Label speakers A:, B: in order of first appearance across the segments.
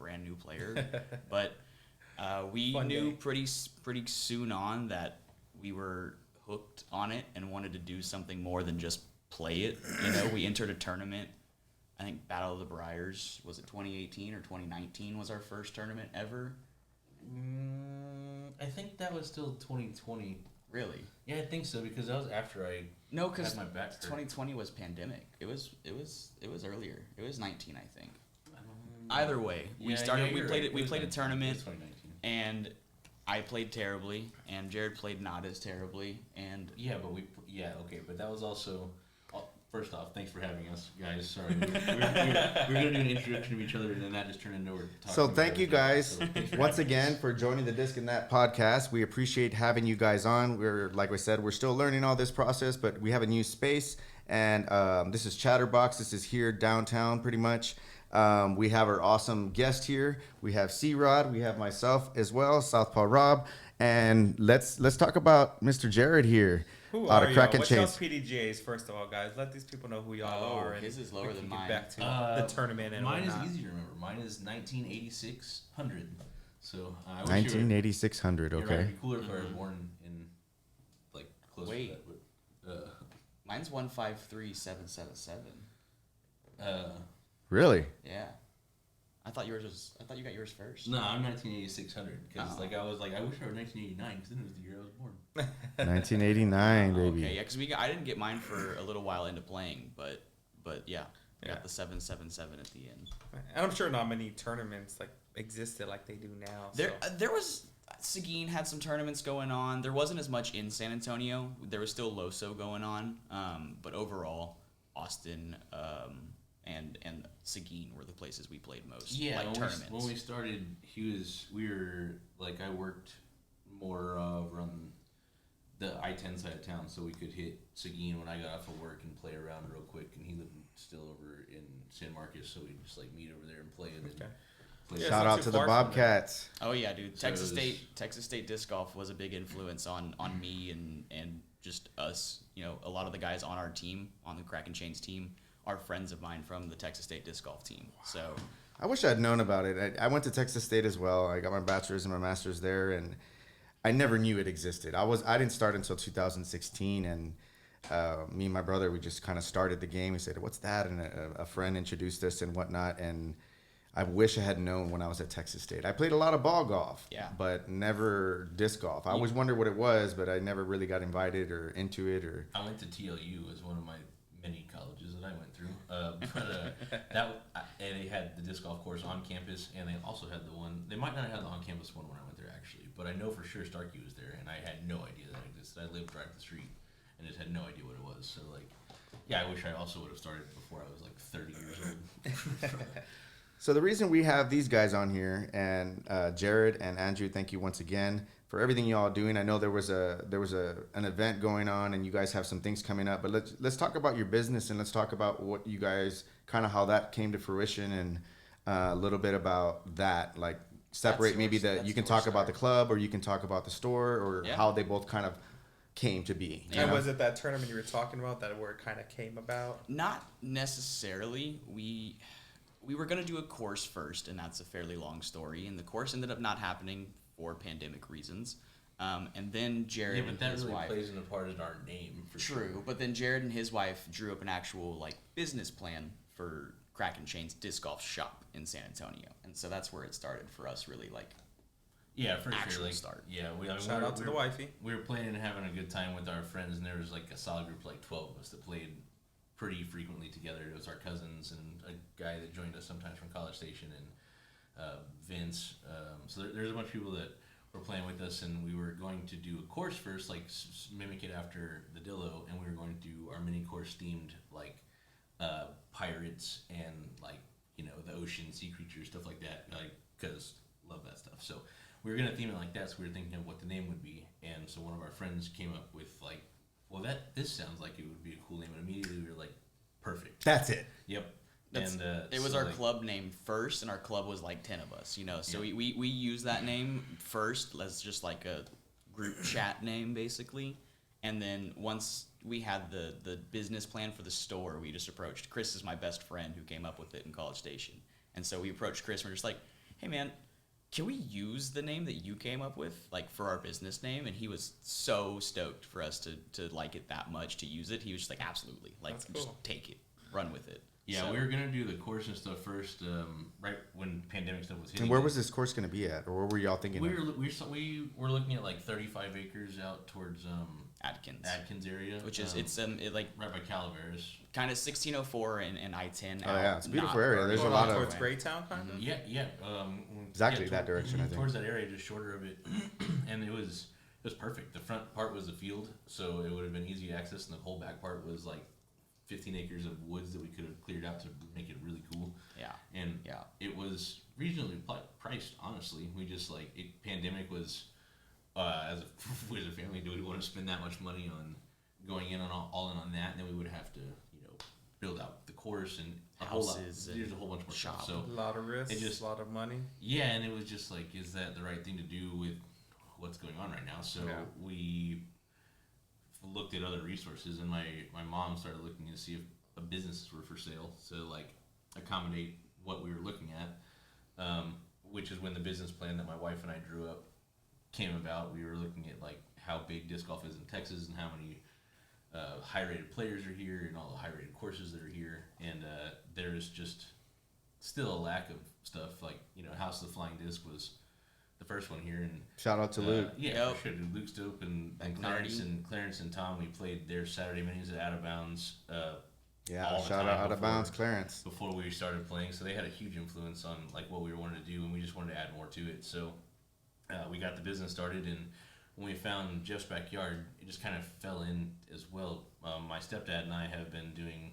A: brand new player. But we
B: Fun
A: knew
B: day.
A: pretty soon on that we were hooked on it and wanted to do something more than just play it. We entered a tournament. I think Battle of the Briars, was it 2018 or 2019 was our first tournament ever?
C: I think that was still 2020.
A: Really?
C: Yeah, I think so because that was after I
A: No, because
C: had my back hurt.
A: 2020 was pandemic. It was earlier. It was 19, I think. Either way, we played a tournament,
C: 2019.
A: and I played terribly, and Jared played not as terribly, and
C: but that was also. First off, thanks for having us, guys. Sorry, we were going to do an introduction of each other, and then that just turned into we're talking.
D: So
C: about
D: thank you
C: everything.
D: guys
C: So thanks for
D: once
C: having
D: again
C: us.
D: for joining the Disc and That podcast. We appreciate having you guys on. Like I said, we're still learning all this process, but we have a new space, and this is Chatterbox. This is here downtown, pretty much. We have our awesome guest here. We have C-Rod. We have myself as well, Southpaw Rob, and let's talk about Mr. Jared here.
B: Who
D: out
B: are
D: of
B: y'all?
D: Kraken
B: What's y'all's
D: Chains.
B: PDGs, first of all, guys? Let these people know who y'all are. And
A: his is lower
B: we
A: than
B: can
A: mine.
B: get back to the tournament and
C: mine
B: whatnot.
C: is easy to remember. Mine is 198600. So I wish
D: 198600.
C: You're right,
D: Okay.
C: it'd be cooler if I were born in like close
A: Wait.
C: to that.
A: mine's 153777.
D: Really?
A: Yeah. I thought you got yours first.
C: No, I'm 198600 because
A: Oh.
C: I was like I wish I were 1989 because then it was the year I was born.
D: 1989, baby.
A: Okay, yeah, because I didn't get mine for a little while into playing, but yeah, I got the 777 at the end.
B: And I'm sure not many tournaments like existed like they do now.
A: There was Seguin had some tournaments going on. There wasn't as much in San Antonio. There was still Loso going on, but overall, Austin and Seguin were the places we played most.
C: Yeah,
A: like
C: when
A: tournaments.
C: when we started, I worked more around the I-10 side of town, so we could hit Seguin when I got off of work and play around real quick. And he lived still over in San Marcos, so we'd just like meet over there and play. And then play.
B: Yeah,
D: Shout
B: it's not
D: out
B: too
D: to the
B: far from
D: Bobcats.
A: Oh yeah, dude.
C: So
A: Texas State disc golf was a big influence on me and just us. A lot of the guys on our team, on the Kraken Chains team, are friends of mine from the Texas State disc golf team. So
D: I wish I'd known about it. I went to Texas State as well. I got my bachelor's and my master's there, and I never knew it existed. I didn't start until 2016, and me and my brother, we just kind of started the game. We said, "What's that?" And a friend introduced us and whatnot. And I wish I had known when I was at Texas State. I played a lot of ball golf,
A: Yeah.
D: but never disc golf. I always wondered what it was, but I never really got invited or into it. Or
C: I went to TLU as one of my many colleges that I went through, and they had the disc golf course on campus, and they also had the one. They might not have had the on-campus one when I went there actually, but I know for sure Starkey was there, and I had no idea that existed. I lived right up the street, and just had no idea what it was. So I wish I also would have started before I was like 30 years old.
D: So the reason we have these guys on here, and Jared and Andrew, thank you once again for everything you all doing. I know there was an event going on, and you guys have some things coming up. But let's talk about your business, and let's talk about what you guys kind of how that came to fruition, and a little bit about that. Like separate maybe you can talk about the club, or you can talk about the store, or how they both kind of came to be.
B: And was it that tournament you were talking about where it kind of came about?
A: Not necessarily. We were going to do a course first, and that's a fairly long story. And the course ended up not happening for pandemic reasons. And then Jared and his wife...
C: plays in a part in our name, for
A: True,
C: sure.
A: but then Jared and his wife drew up an actual business plan for Kraken Chains disc golf shop in San Antonio. And so that's where it started for us, really,
C: Yeah, for
A: actual
C: sure.
A: start.
C: Yeah,
B: Shout out to the wifey.
C: We were playing and having a good time with our friends, and there was a solid group of 12 of us that played pretty frequently together. It was our cousins and a guy that joined us sometimes from College Station, and Vince. So there's a bunch of people that were playing with us, and we were going to do a course first, mimic it after the Dillo, and we were going to do our mini course themed pirates and the ocean, sea creatures, stuff like that. Because love that stuff. So we were gonna theme it like that. So we were thinking of what the name would be, and so one of our friends came up with this sounds like it would be a cool name, and immediately we were like, perfect.
D: That's it.
C: Yep.
A: It was our club name first, and our club was 10 of us, So we used that name first as just a group chat name, basically. And then once we had the business plan for the store, we just approached Chris is my best friend who came up with it in College Station. And so we approached Chris, and we're just like, hey man, can we use the name that you came up with, like, for our business name? And he was so stoked for us to like it that much, to use it. He was just like, absolutely, like,
B: That's
A: just
B: cool.
A: take it, run with it.
C: Yeah,
A: So-
C: we were gonna do the course and stuff first, right when pandemic stuff was hitting.
D: And where was this course going to be at, or where were y'all thinking?
C: we
D: of?
C: we were looking at like 35 acres out towards
A: Adkins,
C: area,
A: which is it's like
C: right by Calaveras.
A: kind of 1604 and I-10.
D: Oh, yeah, it's a beautiful
A: not
D: area.
A: far
D: There's a
B: Going
D: lot
B: on
D: of-
B: towards Greytown, kind of.
C: Yeah.
D: Exactly
C: yeah,
D: that direction, I think.
C: Towards that area, just shorter of it, and it was perfect. The front part was a field, so it would have been easy access, and the whole back part was like 15 acres of woods that we could have cleared out to make it really cool.
A: Yeah.
C: And
A: Yeah.
C: it was reasonably priced, honestly. We just like pandemic was as a as a family, do we want to spend that much money on going in on all in on that, and then we would have to build out the course and a whole lot.
A: Houses
C: There's a
A: and
C: whole bunch more
A: shop.
C: stuff. So
B: A lot of risks,
C: It just-
B: a lot of money.
C: yeah, and it was just like, is that the right thing to do with what's going on right now? So
B: Yeah.
C: we looked at other resources, and my mom started looking to see if businesses were for sale to like accommodate what we were looking at, which is when the business plan that my wife and I drew up came about. We were looking at like how big disc golf is in Texas and how many high-rated players are here and all the high-rated courses that are here, and there's just still a lack of stuff. Like House of the Flying Disc was the first one here, and
D: Shout out to Luke.
C: yeah,
A: Yep.
C: for sure. Dude, Luke Stope and
A: Back
C: Clarence
A: nerdy.
C: Clarence and Tom. We played their Saturday minis at Out of Bounds.
D: Yeah,
C: all the
D: shout
C: time
D: out of
C: before-
D: bounds, Clarence.
C: Before we started playing, so they had a huge influence on like what we were wanting to do, and we just wanted to add more to it. So we got the business started, and when we found Jeff's backyard, it just kind of fell in as well. My stepdad and I have been doing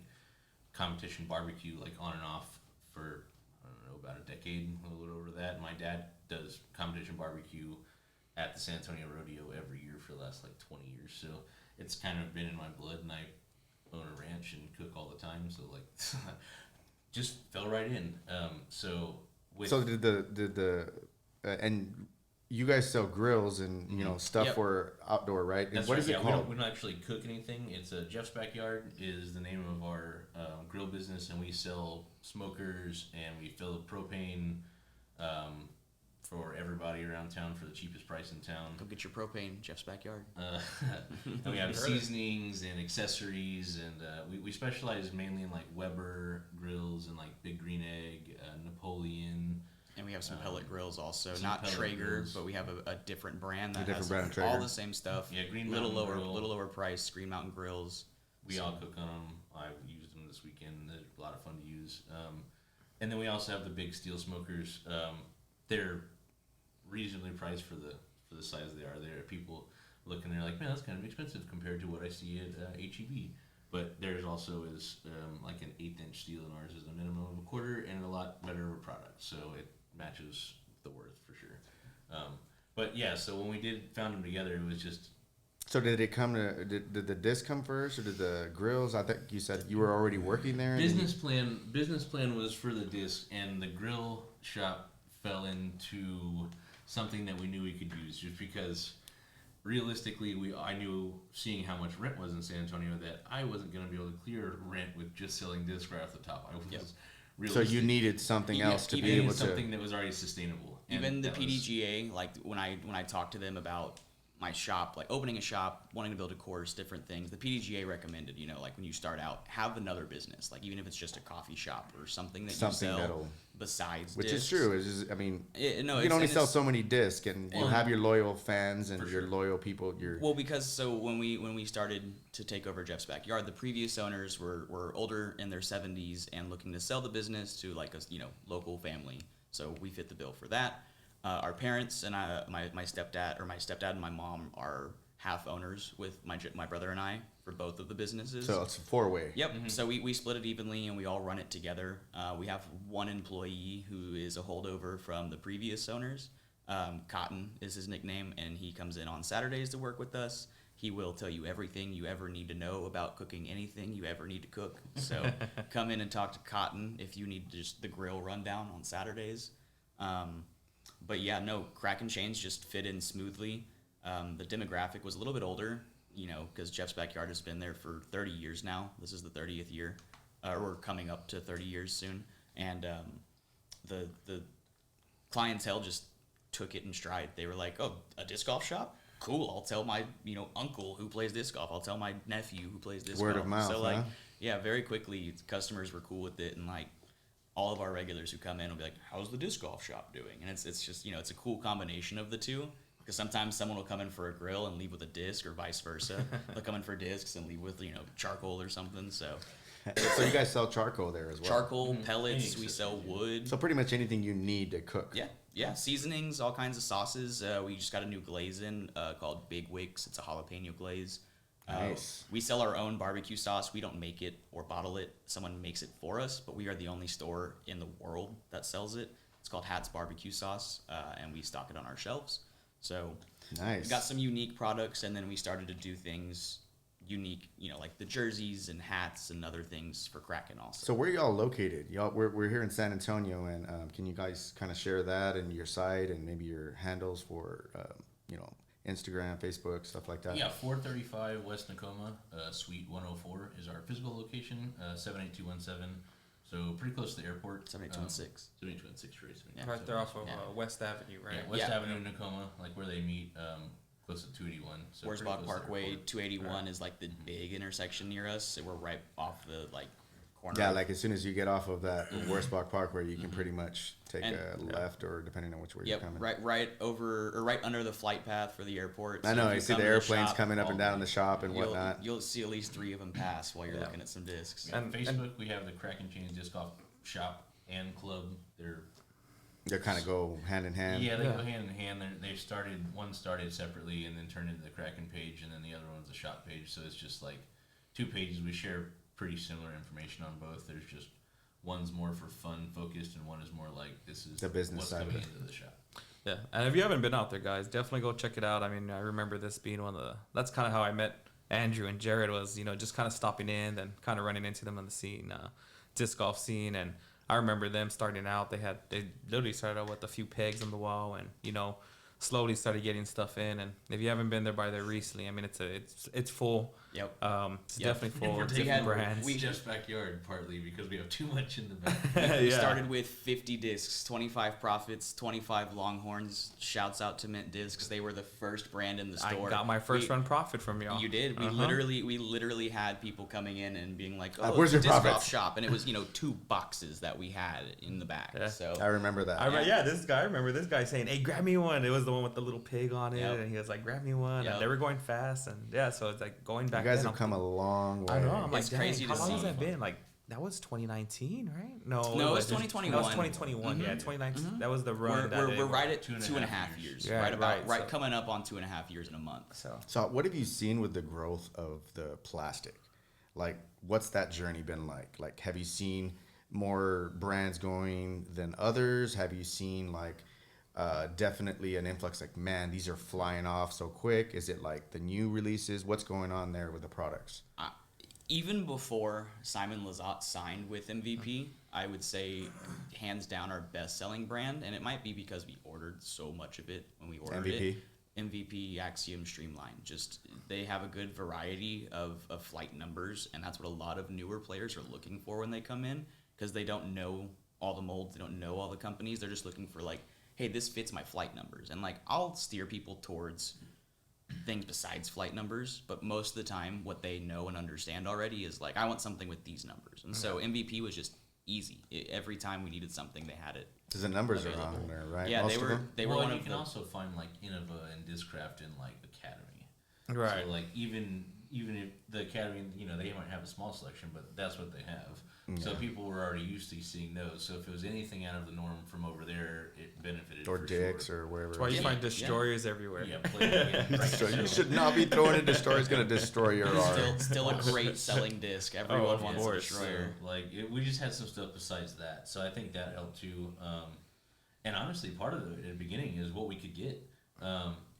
C: competition barbecue like on and off for I don't know about a decade, a little bit over that. My dad does competition barbecue at the San Antonio Rodeo every year for the last like 20 years, so it's kind of been in my blood, and I own a ranch and cook all the time, so like just fell right in. So
D: Did the and you guys sell grills and stuff
A: Yep.
D: for outdoor, right? And
C: that's
D: what
C: right,
D: is it
C: yeah,
D: called?
C: we don't actually cook anything. It's Jeff's Backyard is the name of our grill business, and we sell smokers and we fill up propane for everybody around town for the cheapest price in town.
A: Go get your propane, Jeff's backyard.
C: And we have seasonings and accessories, and we specialize mainly in like Weber grills and like Big Green Egg, Napoleon.
A: And we have some pellet grills also,
C: some
A: not
C: pellet
A: Traeger,
C: grills.
A: but we have a different brand that
D: different
A: has
D: brand of
A: all
D: Traeger.
A: the same stuff.
C: Yeah, Green
A: little
C: Mountain
A: lower,
C: Grill.
A: little lower price. Green Mountain grills.
C: We all cook on them. I've used them this weekend. They're a lot of fun to use. And then we also have the big steel smokers. They're reasonably priced for the size they are. There are people looking there like, man, that's kind of expensive compared to what I see at HEB. But theirs also is like an 1/8" steel, and ours is a minimum of a quarter and a lot better of a product. So it matches the worth for sure. But yeah, so when we found them together, it was just
D: So did it come to did the disc come first, or did the grills? I think you said you were already working there. and then
C: business plan was for the disc, and the grill shop fell into something that we knew we could use, just because realistically I knew, seeing how much rent was in San Antonio, that I wasn't going to be able to clear rent with just selling disc right off the top. I was
A: Yep.
D: So you needed something
A: Yeah,
D: else to
A: even
D: be able
C: something
D: to.
C: that was already sustainable. And
A: Even the
C: that was-
A: PDGA, like when I talked to them about my shop, like opening a shop, wanting to build a course, different things, the PDGA recommended, like when you start out, have another business, like even if it's just a coffee shop or something that
D: Something
A: you sell
D: that'll-
A: besides
D: Which
A: discs.
D: is true. It's just, I mean,
A: No,
D: you can
A: it's-
D: only
A: and
D: sell
A: it's-
D: so many discs, and you'll
C: Well,
D: have your loyal fans and
C: for
D: your
C: sure.
D: loyal people.
A: Well, because so when we started to take over Jeff's Backyard, the previous owners were older in their 70s and looking to sell the business to like a local family. So we fit the bill for that. Our parents and my stepdad and my mom are half owners with my brother and I for both of the businesses.
D: So it's a 4-way.
A: Yep. So we split it evenly and we all run it together. We have one employee who is a holdover from the previous owners. Cotton is his nickname, and he comes in on Saturdays to work with us. He will tell you everything you ever need to know about cooking anything you ever need to cook. So come in and talk to Cotton if you need just the grill rundown on Saturdays. But yeah, no, Kraken chains just fit in smoothly. The demographic was a little bit older, because Jeff's Backyard has been there for 30 years now. This is the 30th year. We're coming up to 30 years soon. And the clientele just took it in stride. They were like, "Oh, a disc golf shop? Cool. I'll tell my uncle who plays disc golf. I'll tell my nephew who plays disc golf."
D: Word of mouth,
A: So like,
D: huh?
A: yeah, very quickly customers were cool with it, and like all of our regulars who come in will be like, "How's the disc golf shop doing?" And it's just it's a cool combination of the two. Because sometimes someone will come in for a grill and leave with a disc, or vice versa. They'll come in for discs and leave with charcoal or something. So
D: So you guys sell charcoal there as well?
A: charcoal, pellets, we sell wood.
D: So pretty much anything you need to cook.
A: Yeah, seasonings, all kinds of sauces. We just got a new glaze in called Big Wicks. It's a jalapeno glaze.
D: Nice.
A: We sell our own barbecue sauce. We don't make it or bottle it. Someone makes it for us, but we are the only store in the world that sells it. It's called Hat's Barbecue Sauce, and we stock it on our shelves. So
D: Nice.
A: we got some unique products, and then we started to do things unique, like the jerseys and hats and other things for Kraken also.
D: So where are y'all located? We're here in San Antonio, and can you guys kind of share that and your site and maybe your handles for Instagram, Facebook, stuff like that?
C: Yeah, 435 West Tacoma, Suite 104 is our physical location, 78217. So pretty close to the airport.
A: 7816.
C: 7816, right?
A: Yeah.
B: Right there off of
A: Yeah.
B: West Avenue, right?
C: Yeah, West
A: Yeah.
C: Avenue in Tacoma, like where they meet, close to 281. So pretty
A: Worsbach
C: close to the
A: Parkway,
C: airport.
A: 281 is like the big intersection near us. So we're right off the corner.
D: Yeah, like as soon as you get off of that Worsbach Parkway, you can pretty much take
A: And-
D: a left or depending on which way you're
A: Yep,
D: coming.
A: right over or right under the flight path for the airport.
D: I
A: So
D: know.
A: if
D: I
A: you
D: see
A: come
D: the
A: to
D: airplanes
A: shop,
D: coming up and down in the shop and whatnot.
A: You'll see at least 3 of them pass while you're looking at some discs.
C: Yeah,
B: And-
C: Facebook, we have the Kraken Chains Disc Golf Shop and Club.
D: They kind of go hand in hand.
C: Yeah, they
B: Yeah.
C: go hand in hand. One started separately and then turned into the Kraken page, and then the other one's the shop page. So it's just like 2 pages. We share pretty similar information on both. There's just one's more for fun focused, and one is more like this is
D: The business
C: what's
D: side of
C: coming
D: it.
C: into the shop.
E: Yeah, and if you haven't been out there, guys, definitely go check it out. I mean, I remember this being that's kind of how I met Andrew and Jared was, just kind of stopping in and kind of running into them on the scene, disc golf scene. And I remember them starting out. They literally started out with a few pegs on the wall and, slowly started getting stuff in. And if you haven't been there by there recently, I mean, it's full.
A: Yep.
E: It's
A: Yep.
E: definitely full
C: We're
E: of
C: taking
E: different
C: over
E: brands.
C: Jeff's backyard partly because we have too much in the back.
A: We
E: Yeah.
A: started with 50 discs, 25 profits, 25 Longhorns. Shouts out to Mint Discs. They were the first brand in the
E: I
A: store.
E: got my first run profit from y'all.
A: You did. We
E: Uh-huh.
A: literally had people coming in and being like, "Oh,
D: where's
A: it's a
D: your
A: disc golf
D: profits?"
A: shop?" And it was 2 boxes that we had in the back.
E: Yeah.
A: So
D: I remember that.
E: I remember this guy saying, "Hey, grab me one." It was the one with the little pig on it,
A: Yep.
E: and he was like, "Grab me one."
A: Yep.
E: And they were going fast, and yeah, so it's like going
D: you
E: back.
D: guys
E: then,
D: have come a long way.
E: I know. I'm like,
A: It's
E: dang,
A: crazy
E: how
A: to
E: long has
A: see.
E: that been? Like that was 2019, right? No,
A: No, it was 2021.
E: That was 2021. Yeah, 2019. That was the run.
A: we're right at
C: 2.5
A: 2.5 years.
E: Yeah,
A: right
E: right, so-
A: coming up on 2.5 years in a month.
E: So
D: So what have you seen with the growth of the plastic? Like, what's that journey been like? Like, have you seen more brands going than others? Have you seen definitely an influx? Like, man, these are flying off so quick. Is it like the new releases? What's going on there with the products?
A: Even before Simon Lizotte signed with MVP, I would say hands down our best-selling brand, and it might be because we ordered so much of it when we ordered
D: MVP?
A: it. MVP, Axiom, Streamline. Just they have a good variety of flight numbers, and that's what a lot of newer players are looking for when they come in, because they don't know all the molds, they don't know all the companies. They're just looking for hey, this fits my flight numbers, and I'll steer people towards things besides flight numbers, but most of the time what they know and understand already is I want something with these numbers. And so MVP was just easy. Every time we needed something, they had it.
D: Because the numbers are
A: available.
D: on there, right?
A: Yeah,
D: Most
A: they
D: of
A: were
D: them?
A: they were
C: Well,
A: one
C: you
A: of
C: can
A: the
C: also find Innova and Discraft in Academy.
E: right.
C: So even if the Academy, they might have a small selection, but that's what they have. So people were already used to seeing those. So if it was anything out of the norm from over there, it benefited.
D: Or
C: for
D: Dicks
C: sure.
D: or wherever.
E: That's why you
A: Yeah.
E: find destroyers everywhere.
C: Yeah, right.
D: So you should not be throwing a destroyer. It's going to destroy your art.
A: still a great selling disc. Everyone
E: of
A: wants a
E: course.
A: destroyer.
C: We just had some stuff besides that. So I think that helped too. And honestly, part of it at the beginning is what we could get.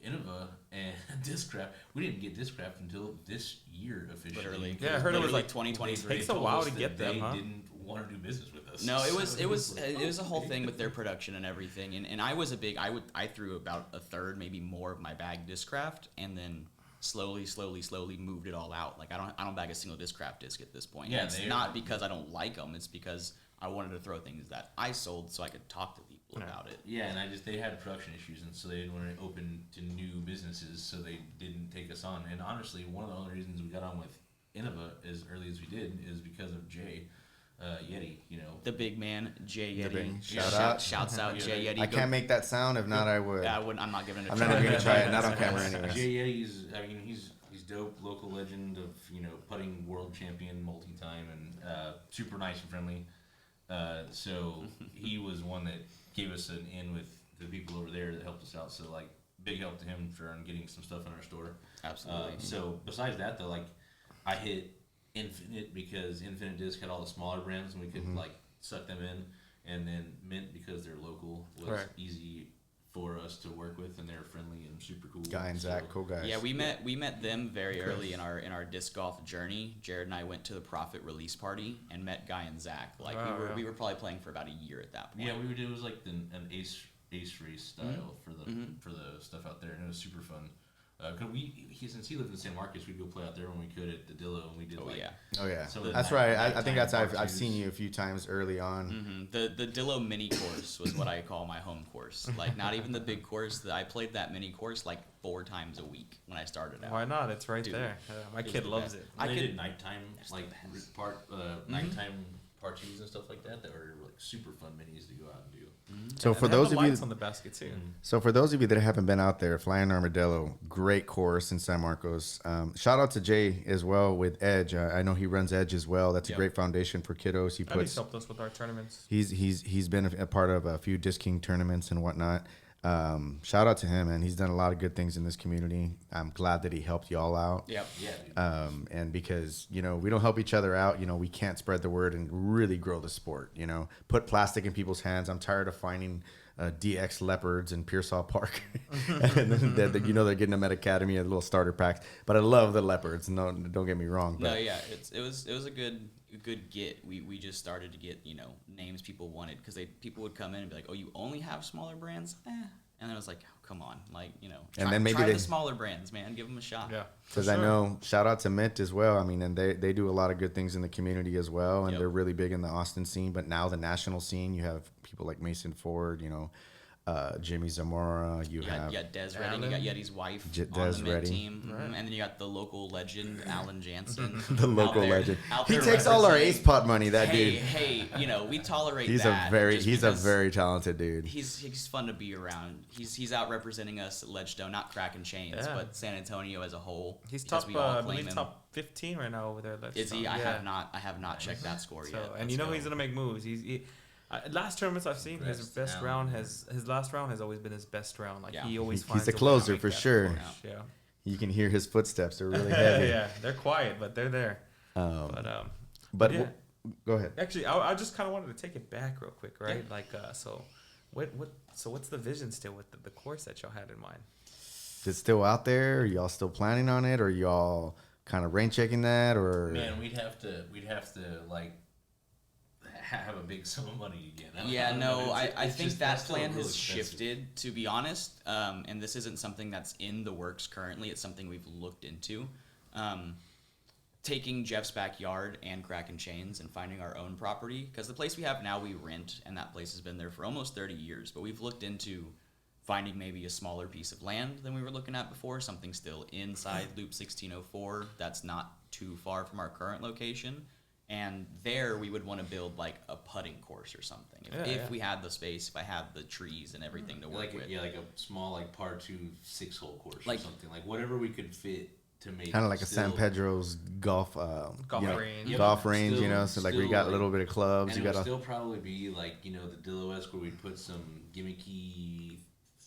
C: Innova and Discraft. We didn't get Discraft until this year officially.
A: Literally.
E: Yeah, I heard it was
A: Literally
E: like
A: 2023.
E: It takes a
C: Told
E: while
C: us
E: to
C: that
E: get them,
C: they
E: huh?
C: didn't want to do business with us.
A: No, it was
C: So
A: it was
C: like,
A: it was a whole
C: okay.
A: thing with their production and everything. And I was I threw about a third, maybe more of my bag Discraft, and then slowly moved it all out. I don't bag a single Discraft disc at this point.
C: Yeah,
A: And it's not because I don't like them. It's because I wanted to throw things that I sold so I could talk to people. about it.
C: Yeah, and they had production issues, and so they weren't open to new businesses, so they didn't take us on. And honestly, one of the only reasons we got on with Innova as early as we did is because of Jay Yeti. You know,
A: The big man, Jay
D: The
A: Yeti.
D: big- shout out.
A: Shouts out Jay Yeti.
D: I can't make that sound. If not, I would.
A: Yeah, I'm not giving it a
D: I'm
A: try.
D: not even gonna try it. Not on camera, anyways.
C: Jay Yeti's, I mean, he's dope, local legend of, you know, putting world champion multi-time, and super nice and friendly. So he was one that gave us an in with the people over there that helped us out. So like, big help to him for getting some stuff in our store.
A: Absolutely.
C: So besides that though, like, I hit Infinite because Infinite Disc had all the smaller brands and we could like suck them in, and then Mint because they're local was easy for us to work with, and they're friendly and super cool.
D: Guy and Zach, cool guys.
A: Yeah, we met them very early in our disc golf journey. Jared and I went to the Profit release party and met Guy and Zach. Like we were probably playing for about a year at that point.
C: Yeah, we would do, it was like an ace race style for the stuff out there, and it was super fun. Cause since he lived in San Marcos, we'd go play out there when we could at the Dillo, and we did
D: Oh yeah,
C: some of the
D: that's right. I
C: nighttime
D: think that's I've
C: parties.
D: seen you a few times early on.
A: The Dillo mini course was what I call my home course. Like, not even the big course. I played that mini course like 4 times a week when I started out.
E: Why not? It's right
A: Dude,
E: there. My
A: it's
E: kid
A: the
E: loves
A: best.
E: it.
C: I
A: I
C: did
A: could-
C: nighttime like nighttime parties and stuff like that were like super fun minis to go out and do.
D: So
E: And
D: for
E: they have
D: those
E: the
D: of you,
E: lights on the basket too.
D: so for those of you that haven't been out there, Flying Armadillo, great course in San Marcos. Shout out to Jay as well with Edge. I know he runs Edge as well. That's a great foundation for kiddos. He
E: And he's
D: puts.
E: helped us with our tournaments.
D: He's been a part of a few Disc King tournaments and whatnot. Shout out to him, and he's done a lot of good things in this community. I'm glad that he helped y'all out.
A: Yep.
C: Yeah, dude.
D: And because, you know, we don't help each other out, you know, we can't spread the word and really grow the sport, you know, put plastic in people's hands. I'm tired of finding DX leopards in Pearsall Park. And then you know, they're getting them at Academy at little starter packs, but I love the leopards. No, don't get me wrong. But
A: No, yeah, it was a good get. We just started to get, you know, names people wanted, because people would come in and be like, oh, you only have smaller brands? And then I was like, oh, come on, like, you know,
D: And then maybe
A: try
D: they-
A: the smaller brands, man, give them a shot.
E: Yeah.
D: because I know, shout out to Mint as well. I mean, and they do a lot of good things in the community as well, and
A: Yep.
D: they're really big in the Austin scene. But now the national scene, you have people like Mason Ford, you know, Jimmy Zamora. You have
A: Des Redding, you got Yeti's wife on
D: Des
A: the Mint
D: Redding.
A: team, and then you got the local legend Alan Jansen,
D: the local
A: out there-
D: legend.
A: out
D: He
A: there
D: takes all our
A: representing-
D: ace pot money. That
A: hey,
D: dude.
A: Hey, you know, we tolerate
D: He's
A: that. just
D: he's a
A: because
D: very talented dude.
A: He's fun to be around. He's out representing us at Ledgestone, not Kraken Chains,
E: Yeah.
A: but San Antonio as a whole.
E: He's
A: because
E: top,
A: we all
E: I
A: claim
E: believe,
A: him.
E: top 15 right now over there.
A: Is he?
E: Yeah.
A: I have not checked that score
E: So,
A: yet.
E: and you know he's gonna make moves. Last tournaments I've seen, his
C: Congrats,
E: best
C: Alan.
E: round his last round has always been his best round. Like
A: Yeah.
E: he always
D: He's
E: finds
D: a
E: way to
D: closer
E: make
D: for
E: that
D: sure.
E: push. Yeah.
D: You can hear his footsteps. They're really heavy.
E: Yeah, they're quiet, but they're there.
D: But
E: yeah.
D: go ahead.
E: Actually, I just kind of wanted to take it back real quick, right? Like, so what's the vision still with the course that y'all had in mind?
D: Is it still out there? Are y'all still planning on it? Or y'all kind of rain checking that? Or
C: Man, we'd have to like have a big sum of money again.
A: Yeah, no, I think
C: just-
A: that
C: that's still
A: plan
C: really
A: has
C: expensive.
A: shifted, to be honest. And this isn't something that's in the works currently. It's something we've looked into. Taking Jeff's backyard and Kraken Chains and finding our own property, because the place we have now we rent, and that place has been there for almost 30 years. But we've looked into finding maybe a smaller piece of land than we were looking at before, something still inside Loop 1604 that's not too far from our current location. And there we would want to build like a putting course or something. If we had the space, if I had the trees and everything to work with.
C: like a small like par 2 6-hole course
A: Like-
C: or something, like whatever we could fit to make
D: kind of like a
C: still-
D: San Pedro's golf
E: Range.
C: Yeah,
D: golf
C: but
D: range, you
C: still-
D: know. So like we
C: still,
D: got a
C: like-
D: little bit of clubs.
C: And
D: You
C: it would
D: got
C: still probably be like, you know, the Dillo-esque where we'd put some gimmicky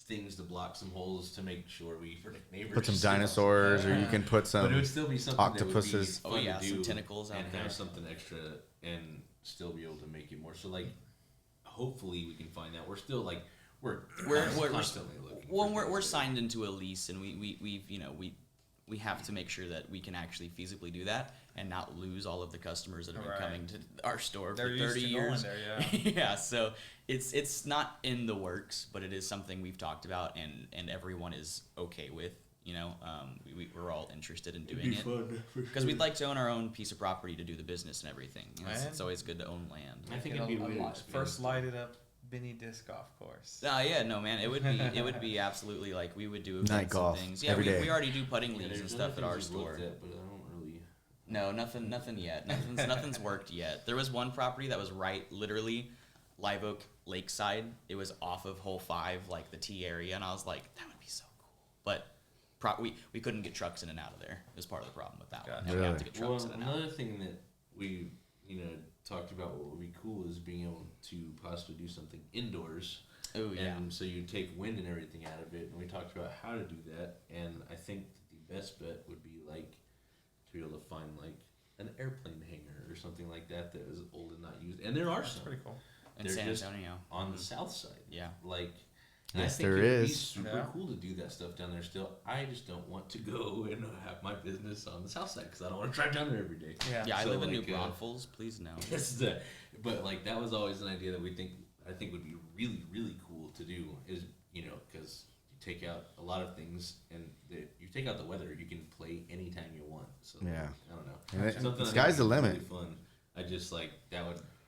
C: things to block some holes to make sure we protect neighbors.
D: put some
C: you know.
D: dinosaurs, or you can put
C: But it
D: some.
C: would still be something
D: octopuses.
C: that would be fun
A: Oh, yeah,
C: to
A: some
C: do
A: tentacles out
C: and
A: there.
C: have something extra and still be able to make it more. So like, hopefully we can find that. We're still like we're constantly looking.
A: Well,
C: for
A: we're
C: things to-
A: signed into a lease, and we've you know we have to make sure that we can actually feasibly do that and not lose all of the customers that have been
E: Right.
A: coming to our store
E: They're
A: for
E: used
A: 30
E: to
A: years.
E: going there, yeah.
A: Yeah, so it's not in the works, but it is something we've talked about and everyone is okay with. You know, we're all interested in doing it because we'd like to own our own piece of property to do the business and everything. You know, it's
E: And-
A: always good to own land.
C: I think
E: You
C: it'd be
E: know,
C: weird.
E: first light it up, Mini disc golf course.
A: Yeah, no, man, it would be absolutely like we would do
D: Night
A: events
D: golf
A: and things. Yeah,
D: every day.
A: we already do putting
C: Yeah,
A: leagues and
C: there's
A: stuff
C: other
A: at our
C: things we've
A: store.
C: looked at, but I don't really.
A: No, nothing yet. Nothing's worked yet. There was one property that was literally, Live Oak Lakeside. It was off of Hole 5, like the T area, and I was like, that would be so cool. But we couldn't get trucks in and out of there. It was part of the problem with that one. And we have to get trucks in and out.
C: Another thing that we talked about what would be cool is being able to possibly do something indoors.
A: Oh yeah.
C: And so you take wind and everything out of it, and we talked about how to do that. And I think the best bet would be like to be able to find like an airplane hangar or something like that that is old and not used. And there are
E: That's
C: some.
E: pretty cool.
A: In
C: They're
A: San
C: just
A: Antonio.
C: on the south side.
A: Yeah.
C: Like, and
D: Yes,
C: I think
D: there
C: it would be
D: is.
C: super
E: Yeah.
C: cool to do that stuff down there still. I just don't want to go and have my business on the south side because I don't want to drive down there every day.
E: Yeah.
A: Yeah, I
C: So,
A: live in New
C: like,
A: Braunfels. Please no.
C: But like that was always an idea that I think would be really really cool to do is because you take out a lot of things and you take out the weather, you can play anytime you want. So
D: Yeah.
C: I don't know.
D: And
C: Something
D: the
C: I
D: sky's
C: think
D: the
C: would be
D: limit.
C: Really fun. I just like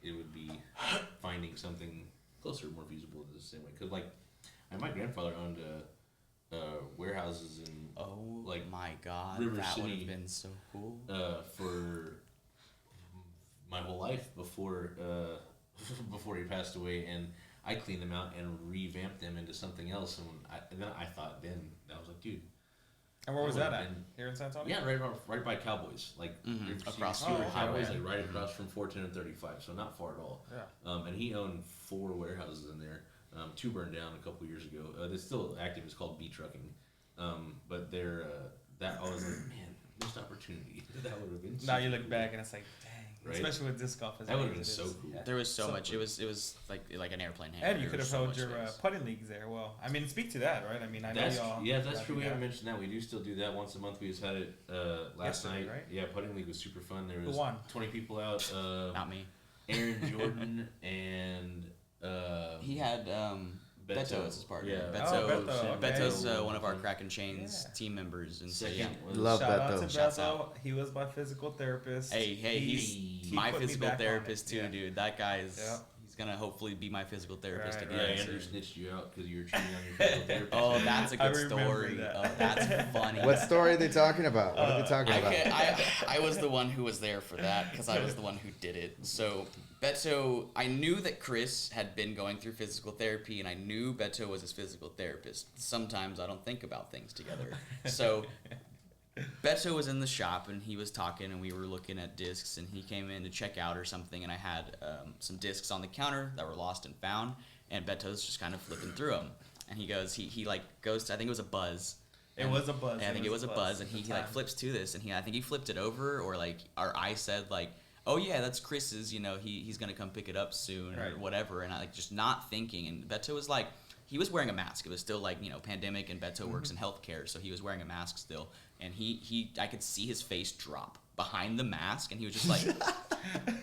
C: it would be finding something closer, more feasible the same way. Because like my grandfather owned warehouses in
A: Oh
C: like
A: my God,
C: River
A: that would
C: City,
A: have been so cool.
C: for my whole life before before he passed away, and I cleaned them out and revamped them into something else. And then I thought, I was like, dude.
E: And where was that at?
C: And-
E: Here in San Antonio?
C: Yeah, right by Cowboys, like
A: Across
C: Stewart
E: the
C: Highway,
E: highway.
C: like right across from 14 and 35, so not far at all.
E: Yeah.
C: And he owned 4 warehouses in there. 2 burned down a couple years ago. They're still active. It's called B Trucking, but they're that I was like, man, missed opportunity. That would have been.
E: Now
C: super
E: you look
C: cool.
E: back and it's like, dang.
C: Right.
E: Especially with disc golf.
C: That would've been so cool.
E: Yeah.
A: There was so
E: So
A: much.
E: cool.
A: It was like an airplane hangar.
E: And you
A: There
E: could
A: was
E: have
A: so
E: held
A: much
E: your
A: space.
E: putting leagues there. Well, I mean, speak to that, right? I mean, I know
C: That's
E: y'all.
C: that's true.
E: do
C: We haven't
E: that.
C: mentioned that. We do still do that once a month. We just had it last
E: Yesterday,
C: night.
E: right?
C: Yeah, putting league was super fun. There
E: Who
C: was
E: won?
C: 20 people out.
A: Not me.
C: Aaron Jordan and
A: He had Beto as his partner.
C: Yeah.
A: Beto,
E: Beto, okay.
A: Beto's one of our Kraken Chains
E: Yeah.
A: team members, and so
C: Second
A: yeah.
C: was
D: Love
E: Shout out
D: Beto.
E: to
A: Shouts
E: Beto.
A: out.
E: He was my physical therapist.
A: Hey, he's
E: he
A: my
E: put me
A: physical
E: back on
A: therapist
E: it.
A: too,
E: Yeah.
A: dude. That guy's
E: Yeah.
A: he's gonna hopefully be my physical therapist
E: Right,
A: again.
C: Yeah,
A: so-
C: Andrew snitched you out because you were cheating on your physical therapist.
A: Oh, that's a
E: I
A: good
E: remember
A: story.
E: that.
A: Oh, that's funny.
D: What story are they talking about? What are they talking about?
A: I was the one who was there for that because I was the one who did it. So Beto, I knew that Chris had been going through physical therapy, and I knew Beto was his physical therapist. Sometimes I don't think about things together. So Beto was in the shop, and he was talking, and we were looking at discs, and he came in to check out or something, and I had some discs on the counter that were lost and found, and Beto's just kind of flipping through them. And he goes, he like goes to, I think it was a Buzz.
E: It was a Buzz.
A: Yeah, I think it was a Buzz, and
E: at
A: he
E: the
A: like
E: time.
A: flips to this, and I think he flipped it over, or I said like, oh yeah, that's Chris's, he's gonna come pick it up soon or
E: Right.
A: whatever, and I like just not thinking, and Beto was like, he was wearing a mask. It was still like pandemic, and Beto works in healthcare, so he was wearing a mask still, and I could see his face drop behind the mask, and he was just like,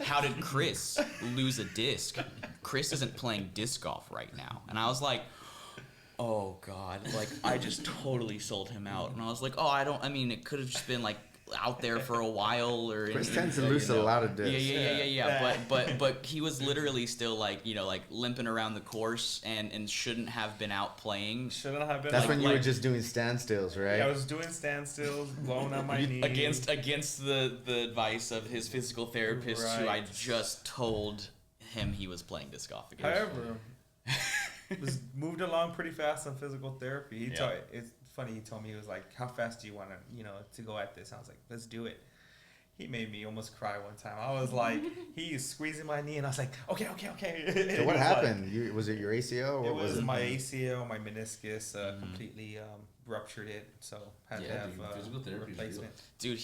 A: how did Chris lose a disc? Chris isn't playing disc golf right now, and I was like, oh God, like I just totally sold him out. And I was like, it could have just been like out there for a while or
D: Chris
A: anything,
D: tends to lose a lot of discs.
A: Yeah. But he was literally still like limping around the course and shouldn't have been out playing
E: Shouldn't have been.
D: That's
E: like,
D: when you were
E: like-
D: just doing standstills, right?
E: I was doing standstills, blowing on my knees.
A: against the advice of his physical therapist, who I
E: Right.
A: just told him he was playing disc golf again.
E: However, was moved along pretty fast on physical therapy. It's funny. He told me, he was like, "How fast do you want to go at this?" I was like, "Let's do it." He made me almost cry one time. I was like, he's squeezing my knee, and I was like, "Okay."
D: So what happened? Was it your ACL? Or
E: It
D: what
E: was
D: was it?
E: my ACL, my meniscus completely ruptured it, so had to
C: Yeah,
E: have
C: dude, physical therapy is real.
E: replacement.
A: Dude,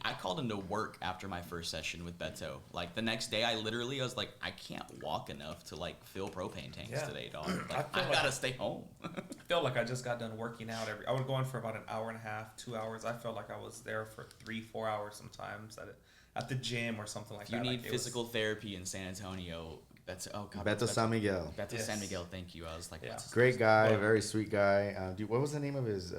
A: I called him to work after my first session with Beto. Like the next day, I was like, I can't walk enough to like fill propane tanks
E: Yeah.
A: today, dog.
E: I
A: Like,
E: feel
A: I
E: like-
A: gotta stay home.
E: I felt like I just got done working out. I would go in for about an hour and a half, 2 hours. I felt like I was there for 3-4 hours sometimes at the gym or something like
A: If you
E: that.
A: need
E: Like, it was-
A: physical therapy in San Antonio,
D: Beto San Miguel.
A: Beto
E: Yes.
A: San Miguel, thank you. I was like,
E: Yeah.
A: what's his
D: Great guy,
E: Well-
D: very sweet guy. What was the name of his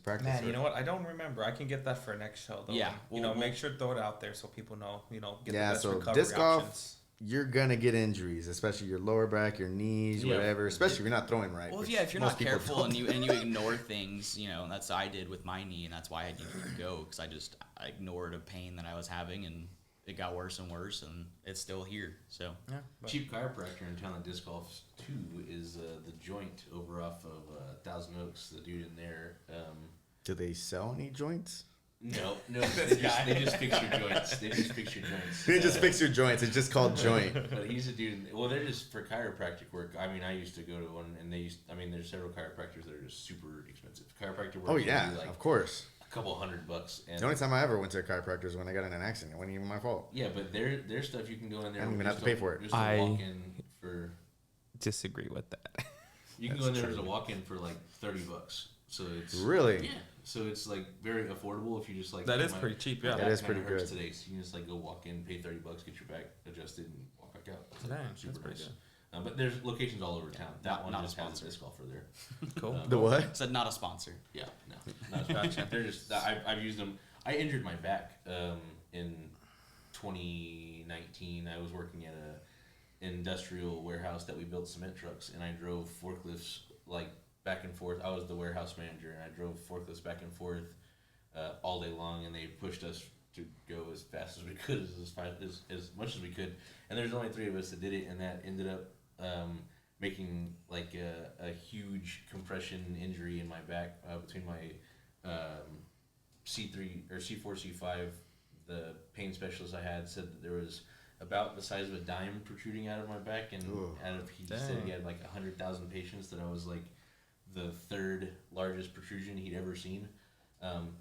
D: practice?
E: Man, you know what? I don't remember. I can get that for next show though.
A: Yeah,
E: And,
A: we'll-
E: make sure to throw it out there so people know. Get
D: Yeah,
E: the best
D: so
E: recovery
D: disc golf,
E: options.
D: you're gonna get injuries, especially your lower back, your knees,
C: Yeah.
D: whatever. Especially if you're not throwing right.
A: Well,
D: which
A: yeah, if you're
D: most
A: not
D: people
A: careful and
D: don't.
A: you ignore things, that's what I did with my knee, and that's why I needed to go because I ignored a pain that I was having, and it got worse and worse, and it's still here. So
E: Yeah. But
C: Cheap chiropractor in town that disc golfs too is the Joint over off of Thousand Oaks. The dude in there.
D: Do they sell any joints?
C: No, they just fix your joints. They just fix your joints.
D: They just fix your joints. It's just called joint.
C: But he's a dude. Well, they're just for chiropractic work. I mean, I used to go to one, and there's several chiropractors that are just super expensive. Chiropractor work.
D: Oh
C: can
D: yeah,
C: be like
D: of course.
C: a couple $100. And
D: The only time I ever went to a chiropractor was when I got in an accident. It wasn't even my fault.
C: yeah, but their stuff you can go in there.
D: I didn't even
C: just
D: have to pay for it.
C: Just
E: I-
C: a walk in for.
E: disagree with that.
C: You can go in there as a walk in for like $30. So it's
D: Really?
C: yeah. So it's like very affordable if you just like.
E: That
C: "Oh,
E: is
C: my-
E: pretty cheap,
C: my
E: yeah.
C: back
D: That is
C: kinda
D: pretty
C: hurts
D: good.
C: today, so you can just like go walk in, pay $30, get your back adjusted, and walk back out. It's, like,
E: Dang, that's pretty good.
C: But there's locations all over town. That
A: Not-
C: one
A: not a
C: just has a
A: sponsor.
C: disc golfer there.
E: Cool.
D: The what?
A: said not a sponsor.
C: Yeah, no, not gotcha. They're just I've used them. I injured my back in 2019. I was working at a industrial warehouse that we built cement trucks, and I drove forklifts like back and forth. I was the warehouse manager, and I drove forklifts back and forth all day long, and they pushed us to go as fast as we could, as much as we could. And there's only 3 of us that did it, and that ended up making like a huge compression injury in my back between my C3 or C4, C5. The pain specialist I had said that there was about the size of a dime protruding out of my back, and
D: Ooh.
C: he said
E: Dang.
C: he had like 100,000 patients, that I was like the 3rd largest protrusion he'd ever seen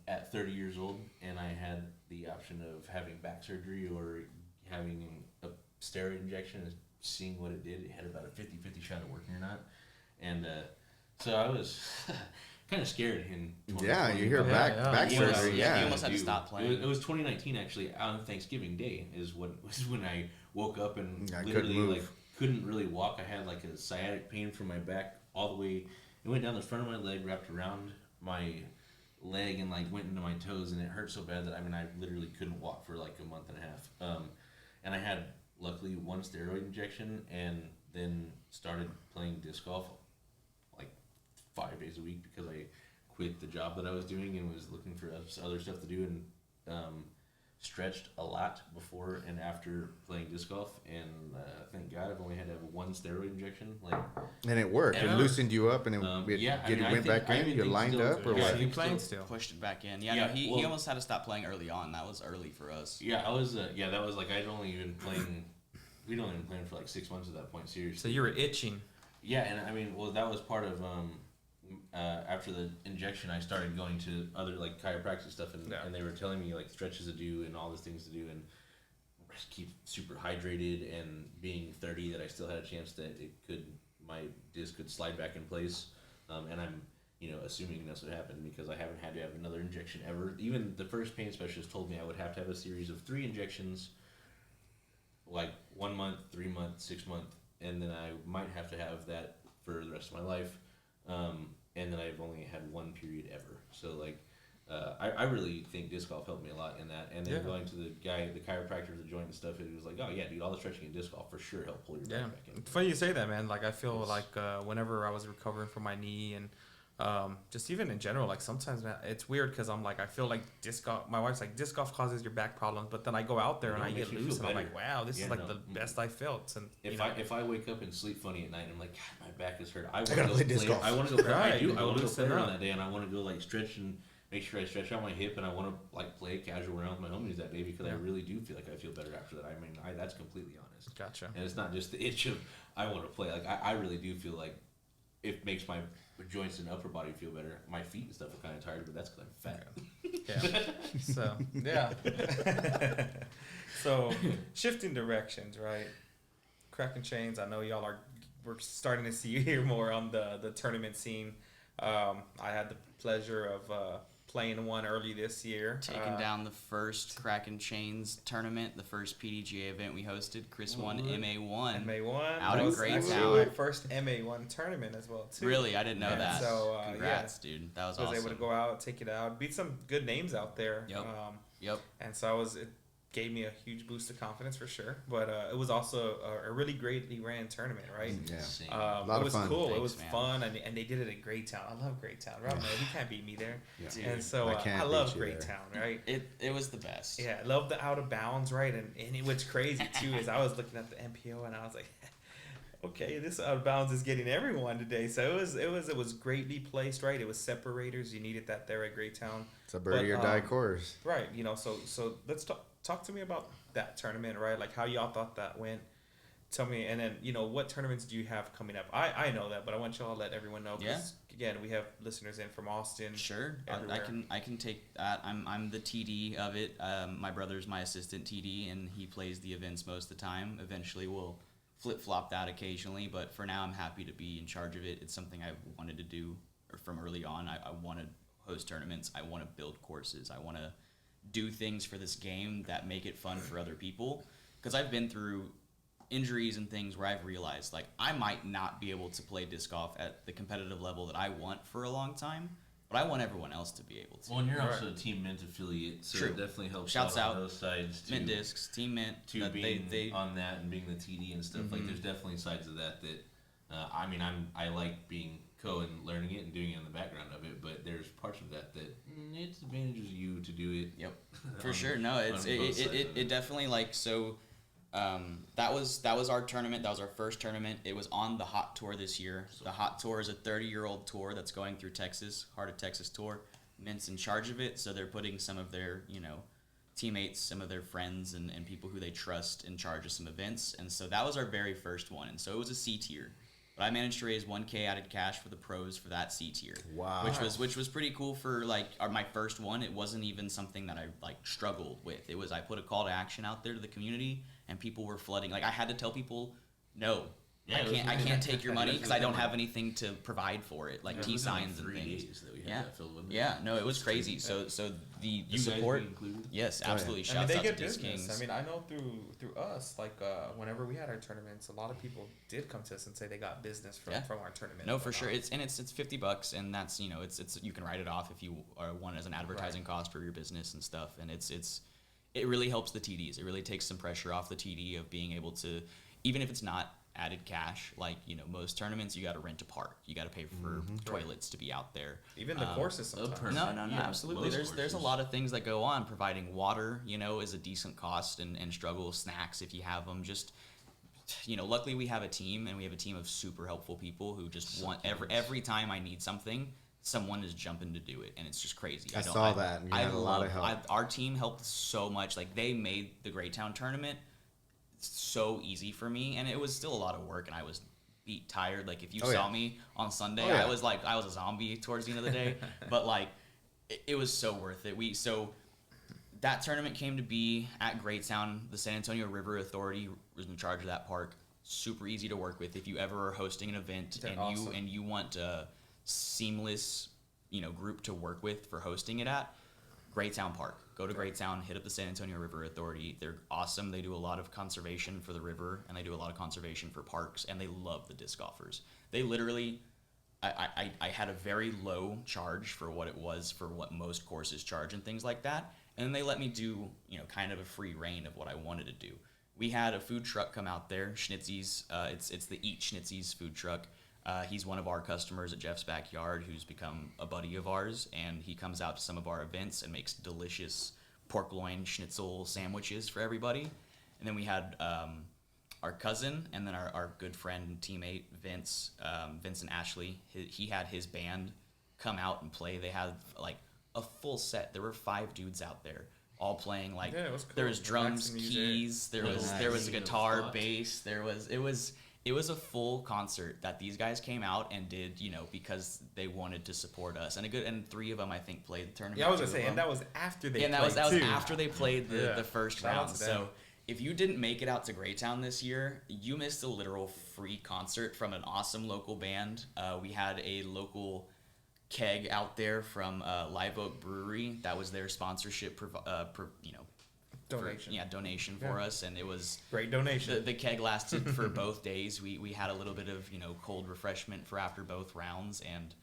C: at 30 years old, and I had the option of having back surgery or having a steroid injection and seeing what it did. It had about a 50-50 shot of working or not, and so I was kind of scared in 2020.
D: Yeah, you hear
E: Yeah,
D: back
E: yeah.
D: back
A: You almost-
D: surgery.
A: yeah, you
D: Yeah.
A: almost had to stop playing.
C: It was 2019 actually. On Thanksgiving Day was when I woke up and
D: I couldn't
C: literally
D: move.
C: like couldn't really walk. I had like a sciatic pain from my back all the way. It went down the front of my leg, wrapped around my leg, and like went into my toes, and it hurt so bad that I literally couldn't walk for like a month and a half. And I had luckily one steroid injection, and then started playing disc golf like 5 days a week because I quit the job that I was doing and was looking for other stuff to do, and stretched a lot before and after playing disc golf, and thank God I've only had to have one steroid injection. Like,
D: And it worked.
C: Yeah.
D: It loosened you up, and it,
C: yeah, I
D: it
C: mean, I
D: went
C: think-
D: back
C: I
D: in.
C: even
D: You
C: think
D: lined
C: still-
D: up, or
C: yeah,
D: what?
C: I think
E: playing
C: still-
E: still.
A: Pushed it back in. Yeah,
C: Yeah,
A: no, he
C: well-
A: almost had to stop playing early on. That was early for us.
C: Yeah, I was. That was like I'd only been playing. We'd only been playing for like 6 months at that point. Seriously.
E: So you were itching.
C: Yeah, and I mean, well, that was part of after the injection, I started going to other like chiropractic stuff, and,
E: Yeah.
C: and they were telling me like stretches to do and all these things to do, and keep super hydrated, and being 30, that I still had a chance that my disc could slide back in place, and I'm assuming that's what happened because I haven't had to have another injection ever. Even the first pain specialist told me I would have to have a series of 3 injections, like 1 month, 3 month, 6 month, and then I might have to have that for the rest of my life. And then I've only had one period ever. So like, I really think disc golf helped me a lot in that. And then
E: Yeah.
C: going to the chiropractor, the joint and stuff, it was like, oh yeah, dude, all the stretching in disc golf for sure helped pull your
E: Yeah,
C: back back in.
E: funny you say that, man. Like I feel
C: Yes.
E: like whenever I was recovering from my knee and just even in general, like sometimes, man, it's weird because I'm like I feel like disc golf. My wife's like disc golf causes your back problems, but then I go out there and
C: No,
E: I
C: it
E: get
C: makes you
E: loose
C: feel
E: and I'm like,
C: better.
E: wow, this
C: Yeah,
E: is like
C: no.
E: the best I felt. And
C: If I wake up and sleep funny at night, and I'm like, God, my back is hurt. I want
D: gotta
C: to
D: play
C: go
D: disc
C: play.
D: golf.
C: I want to go. Play, I
E: Right,
C: do.
E: you
C: I want to go
E: loosen
C: play around
E: up.
C: that day, and I want to go like stretch and make sure I stretch out my hip, and I want to like play casual around with my homies that day because I
E: Yeah.
C: really do feel like I feel better after that. I mean, that's completely honest.
E: gotcha.
C: And it's not just the itch of I want to play. Like I really do feel like it makes my joints and upper body feel better. My feet and stuff are kind of tired, but that's because I'm fat.
E: Yeah. So yeah. So shifting directions, right? Kraken chains. I know y'all are. We're starting to see you here more on the tournament scene. I had the pleasure of playing one early this year.
A: Taking down the first Kraken Chains tournament, the first PDGA event we hosted. Chris won MA1.
E: MA1.
A: Out
E: That
A: in
E: was
A: Great
E: actually
A: Town.
E: my first MA1 tournament as well too.
A: Really, I didn't know
E: And
A: that.
E: so,
A: Congrats, dude. That was
E: I was
A: awesome.
E: able to go out, take it out, beat some good names out there.
A: Yep. Yep.
E: And so gave me a huge boost of confidence for sure. But it was also a really greatly ran tournament, right?
D: Yeah.
C: Insane.
D: A lot
E: It
D: of
E: was
D: fun.
E: cool. It
A: Thanks,
E: was
A: man.
E: fun, and they did it at Greytown. I love Greytown. Rob, man, he can't beat me there.
D: Yeah.
E: And so
D: I can't
E: I love
D: beat you there.
E: Greytown, right?
A: It was the best.
E: Yeah, I love the out of bounds, right? And what's crazy too is I was looking at the MPO and I was like, okay, this out of bounds is getting everyone today. So it was greatly placed, right? It was separators. You needed that there at Greytown.
D: It's a birdie or die course.
E: Right, so let's talk to me about that tournament, right? Like how y'all thought that went. Tell me, and then what tournaments do you have coming up? I know that, but I want y'all to let everyone know. 'Cause, again, we have listeners in from Austin.
A: Sure,
E: everywhere.
A: I can take that. I'm the TD of it. My brother's my assistant TD, and he plays the events most of the time. Eventually, we'll flip flop that occasionally, but for now, I'm happy to be in charge of it. It's something I've wanted to do from early on. I want to host tournaments. I want to build courses. I want to do things for this game that make it fun for other people. Because I've been through injuries and things where I've realized like I might not be able to play disc golf at the competitive level that I want for a long time, but I want everyone else to be able to.
C: Well, and you're also a Team Mint affiliate, so
A: True.
C: it definitely helps
A: Shouts
C: out on
A: out
C: those sides too.
A: Mint Discs, Team Mint,
C: To
A: that
C: being
A: they
C: on that and being the TD and stuff. Like, there's definitely sides of that I mean, I like being co and learning it and doing it in the background of it, but there's parts of that it advantages you to do it.
A: Yep, for sure. No, it definitely like so. That was our tournament. That was our first tournament. It was on the Hot Tour this year. The Hot Tour is a 30-year-old tour that's going through Texas, Heart of Texas tour. Mint's in charge of it, so they're putting some of their teammates, some of their friends, and people who they trust in charge of some events. And so that was our very first one. And so it was a C tier. But I managed to raise 1K added cash for the pros for that C tier.
D: Wow.
A: Which was pretty cool for my first one. It wasn't even something that I struggled with. It was I put a call to action out there to the community and people were flooding. Like I had to tell people, no, I can't take your money because I don't have anything to provide for it, like T signs and
C: 3
A: things.
C: days that we had
A: Yeah,
C: that filled with.
A: yeah, no, it was crazy. So the
C: You guys
A: support,
C: be included?
A: yes,
D: Oh, yeah.
A: absolutely.
E: I mean,
A: Shouts
E: they
A: out
E: get
A: to Disc
E: business.
A: Kings.
E: I mean, I know through us, whenever we had our tournaments, a lot of people did come to us and say they got business from our tournament.
A: No,
E: and
A: for sure.
E: whatnot.
A: It's $50, and that's it's you can write it off if you want as an advertising cost for your business and stuff, and it really helps the TDs. It really takes some pressure off the TD of being able to, even if it's not added cash, most tournaments you got to rent a park, you got to pay for toilets to be out there.
E: Even the courses sometimes.
A: No,
C: Yeah,
A: absolutely.
C: most
A: There's a
C: courses.
A: lot of things that go on. Providing water, is a decent cost, and struggle. Snacks if you have them. Just, luckily we have a team, and we have a team of super helpful people who just want every time I need something, someone is jumping to do it, and it's just crazy.
D: I saw that, and you had a lot of help.
A: Our team helped so much. Like they made the Greytown tournament so easy for me, and it was still a lot of work, and I was beat tired. Like if you saw me on Sunday, I was a zombie towards the end of the day, but it was so worth it. That tournament came to be at Greytown. The San Antonio River Authority was in charge of that park. Super easy to work with. If you ever are hosting an event and you want a seamless, group to work with for hosting it at, Greytown Park. Go to Greytown, hit up the San Antonio River Authority. They're awesome. They do a lot of conservation for the river, and they do a lot of conservation for parks, and they love the disc golfers. They literally, I had a very low charge for what it was for what most courses charge and things like that, and then they let me do, kind of a free reign of what I wanted to do. We had a food truck come out there, Schnitzy's. It's the Eat Schnitzy's food truck. He's one of our customers at Jeff's Backyard who's become a buddy of ours, and he comes out to some of our events and makes delicious pork loin schnitzel sandwiches for everybody. And then we had our cousin and then our good friend and teammate Vince and Ashley. He had his band come out and play. They had a full set. There were 5 dudes out there all playing
E: it was cool.
A: There was drums,
E: Relaxing music.
A: keys, there was a
C: Nice.
A: guitar, bass, it was a full concert that these guys came out and did, because they wanted to support us. And 3 of them, I think, played the tournament.
E: Yeah, I was gonna
A: 2 of
E: say, and
A: them.
E: that was after they.
A: Yeah, and that was
E: played, too.
A: after they played the first
E: Shout out
A: round.
E: to them.
A: So if you didn't make it out to Greytown this year, you missed a literal free concert from an awesome local band. We had a local keg out there from Live Oak Brewery. That was their sponsorship,
E: Donation.
A: donation for us, and it was
E: Great donation.
A: the keg lasted for both days. We had a little bit of cold refreshment for after both rounds, and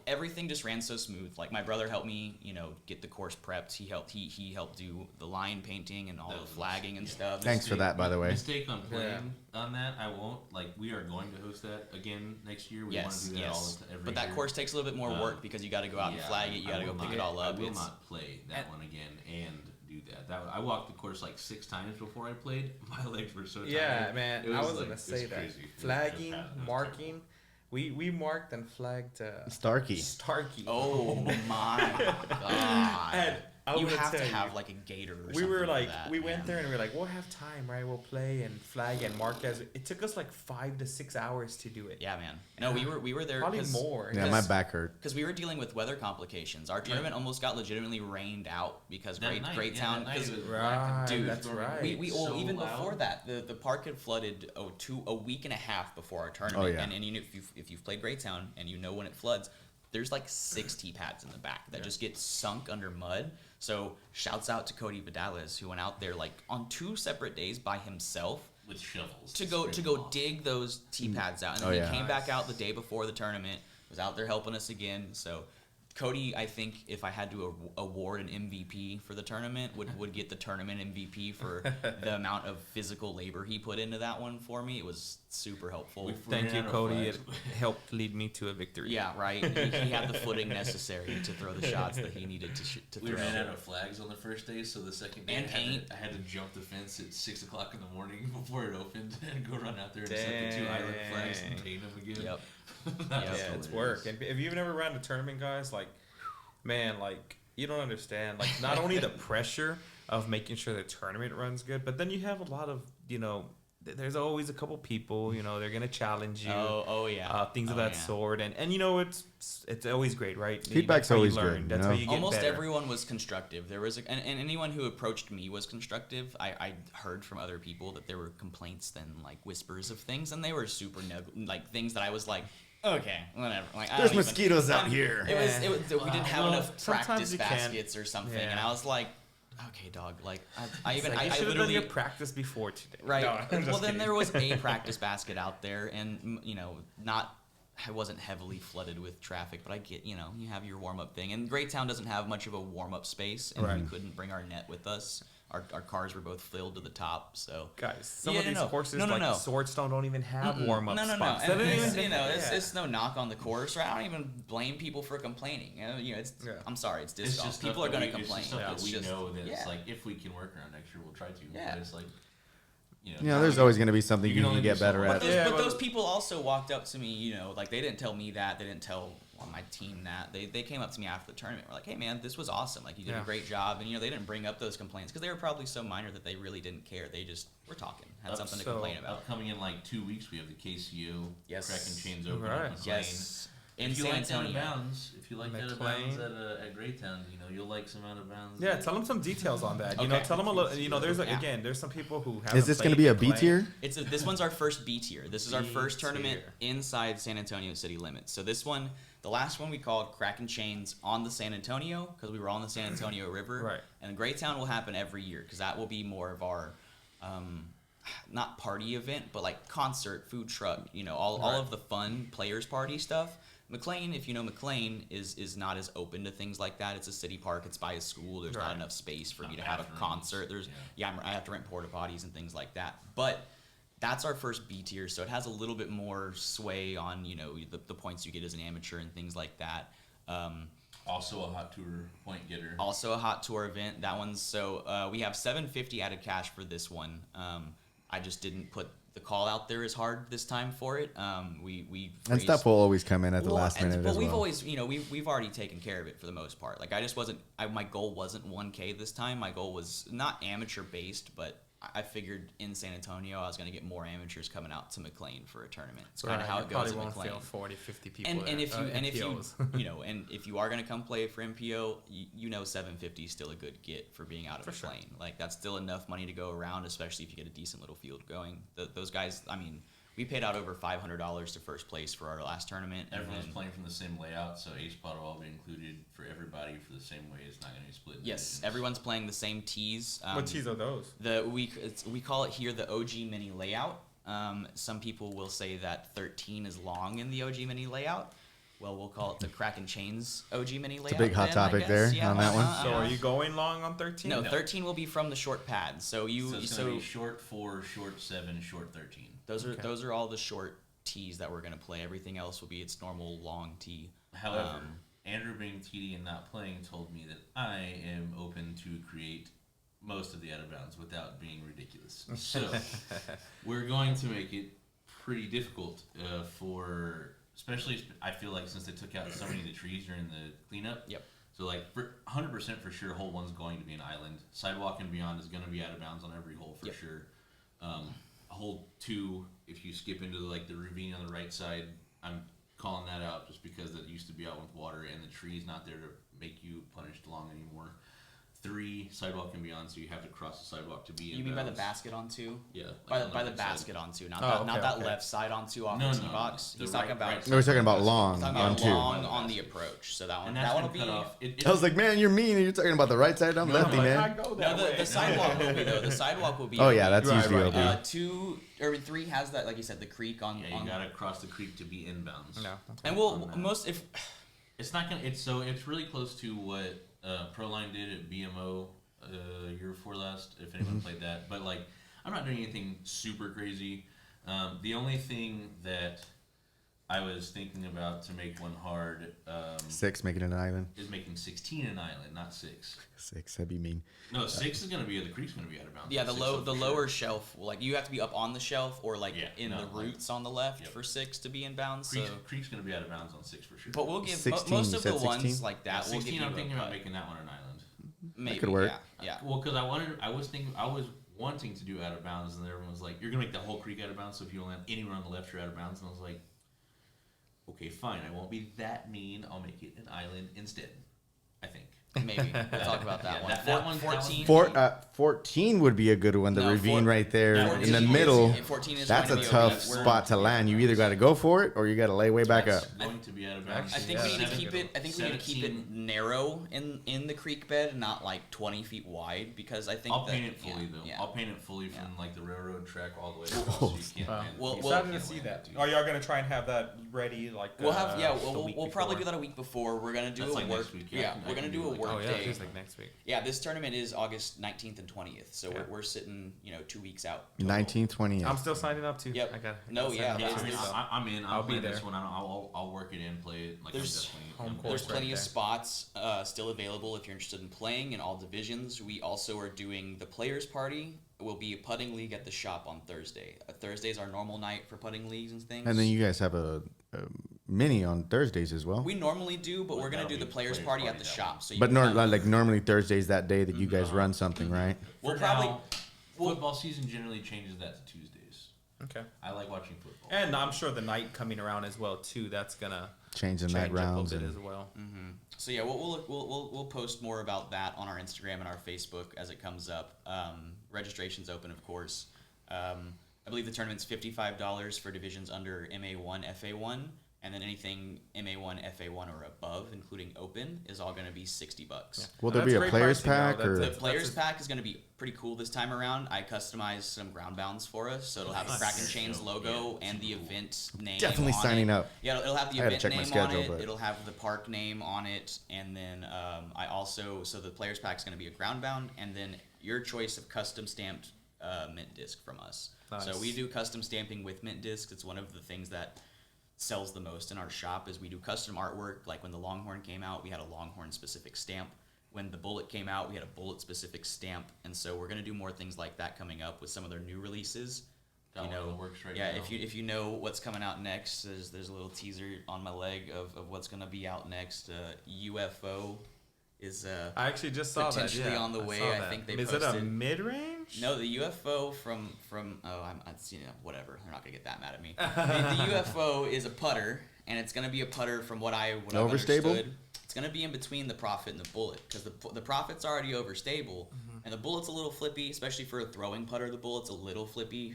A: everything just ran so smooth. Like my brother helped me, get the course prepped. He helped do the line painting and all the flagging and stuff.
D: Thanks for that, by the way.
C: Mistake on playing on that. I won't. Like, we are going to host that again next year. We want to do that every
A: But that
C: year.
A: course takes a little bit more work because you got to go out and flag it. You got to go pick it all up.
C: I will not play that one again and do that. I walked the course like 6 times before I played. My legs were so tired.
B: Yeah, man.
C: It
B: I was
C: like,
B: gonna say that.
C: crazy.
B: Flagging,
C: It was
B: marking. We marked and flagged
D: Starkey.
B: Starkey.
A: Oh my god!
B: And I
A: You
B: wanna
A: have to
B: tell
A: have
B: you,
A: like a gator. Or
B: we
A: something
B: were
A: for
B: like,
A: that,
B: we
A: man.
B: went there and we were like, we'll have time, right? We'll play and flag and mark as. It took us like 5 to 6 hours to do it.
A: Yeah, man. No, we were there.
B: Probably more.
D: Yeah, my back hurt.
A: Because we were dealing with weather complications. Our tournament almost got legitimately rained out because Great Town.
B: Right,
A: Dude,
B: that's right.
A: We
C: So
A: even
C: loud.
A: before that, the park had flooded a week and a half before our tournament.
D: Oh, yeah.
A: And if you've played Great Town and you know when it floods, there's like 6 tee pads in the back that just get sunk under mud. So shouts out to Cody Vidales, who went out there like on 2 separate days by himself
C: with shovels
A: to go dig those tee pads out, and then he came back out the day before the tournament, was out there helping us again. So Cody, I think if I had to award an MVP for the tournament, would get the tournament MVP for the amount of physical labor he put into that one for me. It was super helpful.
E: Thank you, Cody. It helped lead me to a victory.
A: Yeah, right. He had the footing necessary to throw the shots that he needed to
C: We
A: throw.
C: ran out of flags on the first day, so the second day
A: And
C: I had to jump the fence at 6 o'clock in the morning before it opened and go run out there and set the 2 island flags and paint them again.
A: Yep.
C: That
A: Yeah,
C: was
B: Yeah, it's
C: hilarious.
B: work. And if you've never ran a tournament, guys, like, man, like, you don't understand. Like, not only the pressure of making sure the tournament runs good, but then you have a lot of, there's always a couple people, they're gonna challenge you.
A: Oh yeah.
B: Things of
A: Oh,
B: that
A: yeah.
B: sort, and it's always great, right?
D: Feedback's
B: That's how you
D: always
B: learn.
D: good,
B: That's
D: you
B: how
D: know?
B: you get
A: Almost
B: better.
A: everyone was constructive. There was and anyone who approached me was constructive. I heard from other people that there were complaints then like whispers of things, and they were super like things that I was like, okay, whatever. Like I
D: There's
A: don't even-
D: mosquitoes out here.
A: It was we didn't have
B: Well,
A: enough
B: sometimes
A: practice
B: you can.
A: baskets or something, and
B: Yeah.
A: I was like, okay, dog. Like I
B: It's
A: even
B: like, you
A: I
B: should have done
A: literally
B: your practice before today.
A: right.
B: No, I'm
A: Well,
B: just
A: then
B: kidding.
A: there was a practice basket out there, and I wasn't heavily flooded with traffic, but I get, you have your warm up thing. And Great Town doesn't have much of a warm up space, and we couldn't bring our net with us. Our cars were both filled to the top, so
B: Guys, some
A: Yeah,
B: of these
A: no.
B: courses
A: No, no,
B: like
A: no.
B: Swordstone don't even have warm up
A: no,
B: spots.
A: And
B: They don't
A: it's,
B: even-
A: it's no knock on the course. Right? I don't even blame people for complaining. I'm sorry, it's disc
C: It's
A: golf.
C: just
A: People
C: stuff
A: are
C: that
A: going to
C: we- it's
A: complain.
C: just stuff that
A: It's
C: we
A: just-
C: know that it's
A: yeah.
C: like, if we can work around next year, we'll try to.
A: Yeah.
C: But it's like,
D: There's always going to be something
C: You
D: you
C: can
D: can
C: only
D: get
C: do so
D: better
C: much.
D: at.
A: But those people also walked up to me, like they didn't tell me that. They didn't tell my team that. They came up to me after the tournament. We're like, hey man, this was awesome. Like you did a great job. And they didn't bring up those complaints because they were probably so minor that they really didn't care. They just were talking, had something to complain about.
C: Upcoming in like 2 weeks, we have the KCO
A: Yes.
C: Kraken Chains Open
B: Right.
C: at McLean.
A: Yes. In
C: If you
A: San
C: like that
A: Antonio.
C: bounds, if you like that
B: McLean.
C: bounds at Great Town, you'll like some out of bounds.
B: Yeah, tell them some details on that.
A: Okay.
B: Tell them a little. There's
A: Yeah.
B: there's some people who have.
D: Is this going to be a B tier?
A: This one's our first B tier. This is our first
B: B-tier.
A: tournament inside San Antonio city limits. So this one, the last one we called Kraken Chains on the San Antonio because we were on the San Antonio River.
B: Right.
A: And Great Town will happen every year because that will be more of our, not party event, but like concert, food truck, all of the fun players party stuff. McLean, if you know McLean, is not as open to things like that. It's a city park. It's by a school. There's not enough space for me to have a
C: bathrooms.
A: concert. I have to rent porta potties and things like that. But that's our first B tier, so it has a little bit more sway on the points you get as an amateur and things like that.
C: Also a hot tour point getter.
A: Also a hot tour event. That one's we have $750 added cash for this one. I just didn't put the call out there as hard this time for it. We
D: And stuff will always come in at the last minute
A: but
D: as
A: we've
D: well.
A: always we've already taken care of it for the most part. Like I just wasn't. My goal wasn't 1K this time. My goal was not amateur based, but I figured in San Antonio I was going to get more amateurs coming out to McLean for a tournament. It's kind of how it goes at
E: Probably won't
A: McLean.
E: feel 40, 50 people.
A: And if you
E: MPOs.
A: and if you are going to come play for MPO, 750 is still a good get for being out of McLean. Like that's still enough money to go around, especially if you get a decent little field going. Those guys, I mean, we paid out over $500 to first place for our last tournament.
C: Everyone's playing from the same layout, so ace pot will all be included for everybody for the same way. It's not going to be split.
A: Yes,
C: divisions.
A: everyone's playing the same tees.
B: What tees are those?
A: We call it here the OG mini layout. Some people will say that 13 is long in the OG mini layout. well, we'll call it the Kraken Chains OG mini layout.
D: It's a big hot
A: then, I
D: topic
A: guess.
D: there on that one.
B: So are you going long on 13?
A: No, 13 will be from the short pads. So
C: it's gonna be short 4, short 7, short 13.
A: those are all the short tees that we're gonna play. Everything else will be its normal long tee.
C: However, Andrew being TD and not playing told me that I am open to create most of the out of bounds without being ridiculous. So we're going to make it pretty difficult for, especially I feel like since they took out so many of the trees during the cleanup.
A: Yep.
C: So like for 100% for sure, hole 1's going to be an island. Sidewalk and beyond is going to be out of bounds on every hole for sure. Hole 2, if you skip into like the ravine on the right side, I'm calling that out just because that used to be out with water and the tree's not there to make you punished along anymore. 3, sidewalk and beyond, so you have to cross the sidewalk to be in
A: You mean by the
C: bounds.
A: basket on 2?
C: Yeah.
A: By
C: like
A: the
C: on right
A: basket
C: side.
A: on 2, not
B: Oh,
A: that
B: okay.
A: left side on 2 off
C: No,
A: the tee
C: no,
A: box.
C: the
A: He's
C: right-
A: talking about.
C: right
D: No, we're talking about long
A: Talking
D: on
A: about
D: 2.
A: long on the approach, so that one
C: And
A: that
C: that's
A: one will
C: been
A: be.
C: cut off.
D: I was like, man, you're mean. And you're talking about the right side. I'm lefty,
B: I
D: man.
B: go
A: No,
B: that way.
A: the sidewalk will be though. The sidewalk will be.
D: Oh yeah, that's
B: Right,
D: usually
B: right.
D: OB.
A: 2 or 3 has that, like you said, the creek on.
C: Yeah, you gotta cross the creek to be inbounds.
E: No.
A: And
C: on that.
A: most if
C: It's not gonna. It's really close to what Proline did at BMO year before last. If anyone played that, but like I'm not doing anything super crazy. The only thing that I was thinking about to make one hard
D: 6, making it an island.
C: is making 16 an island, not 6.
D: 6, that'd be mean.
C: No, 6 is gonna be the creek's gonna be out of bounds.
A: yeah, the
C: 6
A: low
C: for
A: the
C: sure.
A: lower shelf, like you have to be up on the shelf or like
C: Yeah,
A: in
C: no,
A: the
C: like-
A: roots on the left
C: Yep.
A: for 6 to be in bounds.
C: Creek's,
A: So,
C: creek's gonna be out of bounds on 6 for sure.
A: but we'll give
D: 16,
A: most
D: you
A: of the
D: said
A: ones
D: 16?
A: like that.
C: Yeah,
A: We'll give
C: 16.
A: you
C: I'm
A: a
C: thinking about
A: putt.
C: making that one an island.
A: Maybe,
D: could work.
A: Yeah.
C: Well, because I was wanting to do out of bounds, and everyone was like, "You're gonna make the whole creek out of bounds, so if you land anywhere on the left, you're out of bounds." And I was like, "Okay, fine. I won't be that mean. I'll make it an island instead. I think."
A: Maybe we'll talk about that
C: Yeah,
A: one.
C: that one-
A: 14.
D: 14 would be a good one. The
A: No,
D: ravine right there
C: no,
D: in
C: 14
D: the
C: is-
D: middle.
A: 14 is
D: That's
A: going
D: a
A: to be
D: tough
A: we're-
D: spot to land. You either got to go for it or you got to lay way back up.
C: That's going to be out of bounds.
A: I think we need to keep it. I think we need to keep it
C: 17.
A: narrow in the creek bed, not like 20 feet wide, because I think
C: I'll
A: that,
C: paint it fully
A: yeah,
C: though.
A: yeah.
C: I'll paint it fully from
A: Yeah.
C: like the railroad track all the way across, so you can't land.
A: Well,
B: I'm
A: well,
B: excited to
C: can't
B: see
C: land
B: that.
C: too.
B: Are y'all gonna try and have that ready? Like
A: We'll have
B: the
A: we'll
B: week
A: probably do
B: before?
A: that a week before. We're gonna do
C: That's
A: a
C: like
A: work.
C: next week,
A: Yeah,
C: I
A: we're
C: can
A: gonna
C: do
A: do a
C: it.
A: work
E: Oh yeah,
A: day.
E: feels like next week.
A: Yeah, this tournament is August 19th and 20th, so
E: Yeah.
A: we're sitting 2 weeks out. total.
D: 19, 20.
E: I'm still signing up too.
A: Yep.
E: I got.
A: No, yeah,
C: Yeah, I
A: there's-
C: mean, I'm in.
E: I'll
C: I'll
E: be
C: play this
E: there.
C: one. I'll work it in, play it. Like
A: There's-
C: I'm definitely.
B: Home
C: I'm
B: court.
A: There's
B: Right
A: plenty of
B: there.
A: spots still available if you're interested in playing in all divisions. We also are doing the players party. Will be a putting league at the shop on Thursday. Thursday is our normal night for putting leagues and things.
D: And then you guys have a mini on Thursdays as well.
A: We normally do, but
C: Well,
A: we're gonna
C: that'll
A: do the
C: be
A: players
C: players
A: party at
C: party,
A: the
C: that
A: shop.
C: one.
A: So you
D: But
A: can
D: nor,
A: come-
D: like normally Thursdays that day that you guys
C: No.
D: run something, right?
A: We'll
C: For
A: probably-
C: now, football season generally changes that to Tuesdays.
B: Okay.
C: I like watching football.
B: And I'm sure the night coming around as well too. That's gonna
D: Changing
B: change
D: night
B: up a
D: rounds.
B: bit
D: And,
B: as well.
A: So yeah, we'll post more about that on our Instagram and our Facebook as it comes up. Registration's open, of course. I believe the tournament's $55 for divisions under MA1, FA1, and then anything MA1, FA1 or above, including Open, is all going to be $60.
D: will there
B: That's
D: be a
B: great
D: players
B: pricing, though.
D: pack or?
A: The
B: That's
A: players
B: a-
A: pack is going to be pretty cool this time around. I customized some ground bounds for us, so it'll have the
C: Nice.
A: Kraken Chains
C: Yeah,
A: logo
C: yeah,
A: and the
C: super cool.
A: event name.
D: Definitely
A: on
D: signing
A: it.
D: up.
A: Yeah, it'll have the
D: I gotta
A: event
D: check my
A: name
D: schedule,
A: on it.
D: but-
A: It'll have the park name on it, and then I also so the players pack is going to be a ground bound, and then your choice of custom stamped mint disc from us. So
E: Nice.
A: we do custom stamping with mint discs. It's one of the things that sells the most in our shop is we do custom artwork. Like when the Longhorn came out, we had a Longhorn specific stamp. When the Bullet came out, we had a Bullet specific stamp. And so we're gonna do more things like that coming up with some of their new releases.
C: Got one in the works right
A: yeah,
C: now.
A: if you know what's coming out next, there's a little teaser on my leg of what's gonna be out next. UFO is
E: I actually just saw that.
A: potentially
E: Yeah,
A: on the way.
E: saw
A: I
E: that.
A: think they
E: Is it a
A: posted.
E: mid range?
A: No, the UFO from whatever. They're not gonna get that mad at me. The UFO is a putter, and it's gonna be a putter from what I've
D: Overstable?
A: understood. It's gonna be in between the Prophet and the Bullet because the Prophet's already overstable, and the Bullet's a little flippy, especially for a throwing putter. The Bullet's a little flippy,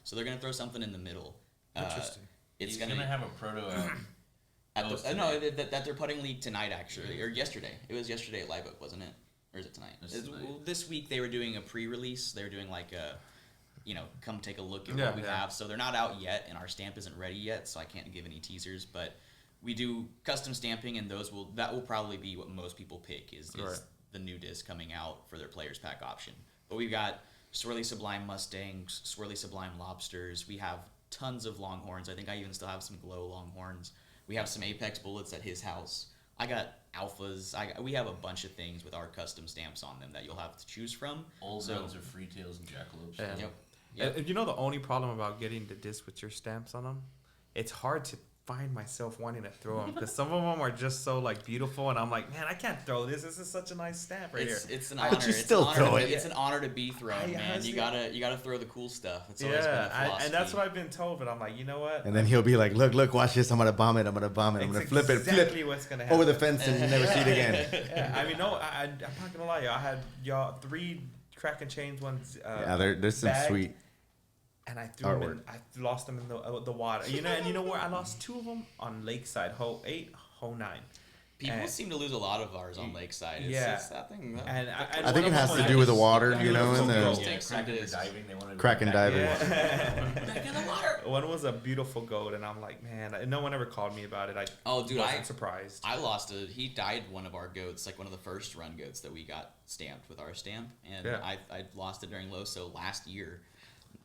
A: so they're gonna throw something in the middle.
B: Interesting.
A: It's
C: He's
A: gonna,
C: gonna have a proto out.
A: at
C: Oh,
A: the, no that they're putting league tonight actually, or yesterday. It was yesterday at Live Oak, wasn't it? Or is it tonight?
C: It's tonight.
A: This week they were doing a pre-release. They were doing like a, come take a look at
E: Yeah,
A: what we
E: yeah.
A: have. So they're not out yet, and our stamp isn't ready yet, so I can't give any teasers. But we do custom stamping, and that will probably be what most people pick is the new disc coming out for their players pack option. But we've got Swirly Sublime Mustangs, Swirly Sublime Lobsters. We have tons of Longhorns. I think I even still have some Glow Longhorns. We have some Apex Bullets at his house. I got Alphas. We have a bunch of things with our custom stamps on them that you'll have to choose from.
C: Old runs of Free Tails and Jackalopes.
E: Yeah.
A: Yep.
E: You know the only problem about getting the disc with your stamps on them? It's hard to find myself wanting to throw them because some of them are just so like beautiful, and I'm like, man, I can't throw this. This is such a nice stamp right here.
A: It's an
D: But
A: honor.
D: you
A: It's
D: still
A: an honor
D: throw
A: to-
D: it.
A: It's an honor to be thrown, man. You gotta throw the cool stuff. It's always been the philosophy.
E: and that's what I've been told. But I'm like, you know what?
D: And then he'll be like, look, watch this. I'm going to bomb it. I'm going to bomb it. I'm going to flip it.
E: Exactly
D: Flip
E: what's gonna happen
D: over the fence and you never see it again.
E: Yeah, I mean, no, I'm not gonna lie. I had y'all 3 Kraken chains ones.
D: Yeah, there's some
E: bagged,
D: sweet.
E: And I threw them
D: artwork.
E: in, I lost them in the water. And you know where? I lost 2 of them on Lakeside, hole 8, hole 9.
A: People
E: And-
A: seem to lose a lot of ours on Lakeside. It's that thing.
E: And
D: I think it has to do with the water, you know, and the
C: Kraken diving. They wanted
D: Kraken diving.
A: Back in the water.
E: One was a beautiful goat, and I'm like, man, no one ever called me about it. I
A: Dude,
E: wasn't surprised.
A: I he died one of our goats, like one of the first run goats that we got stamped with our stamp, and
E: Yeah.
A: I lost it during LoSo last year.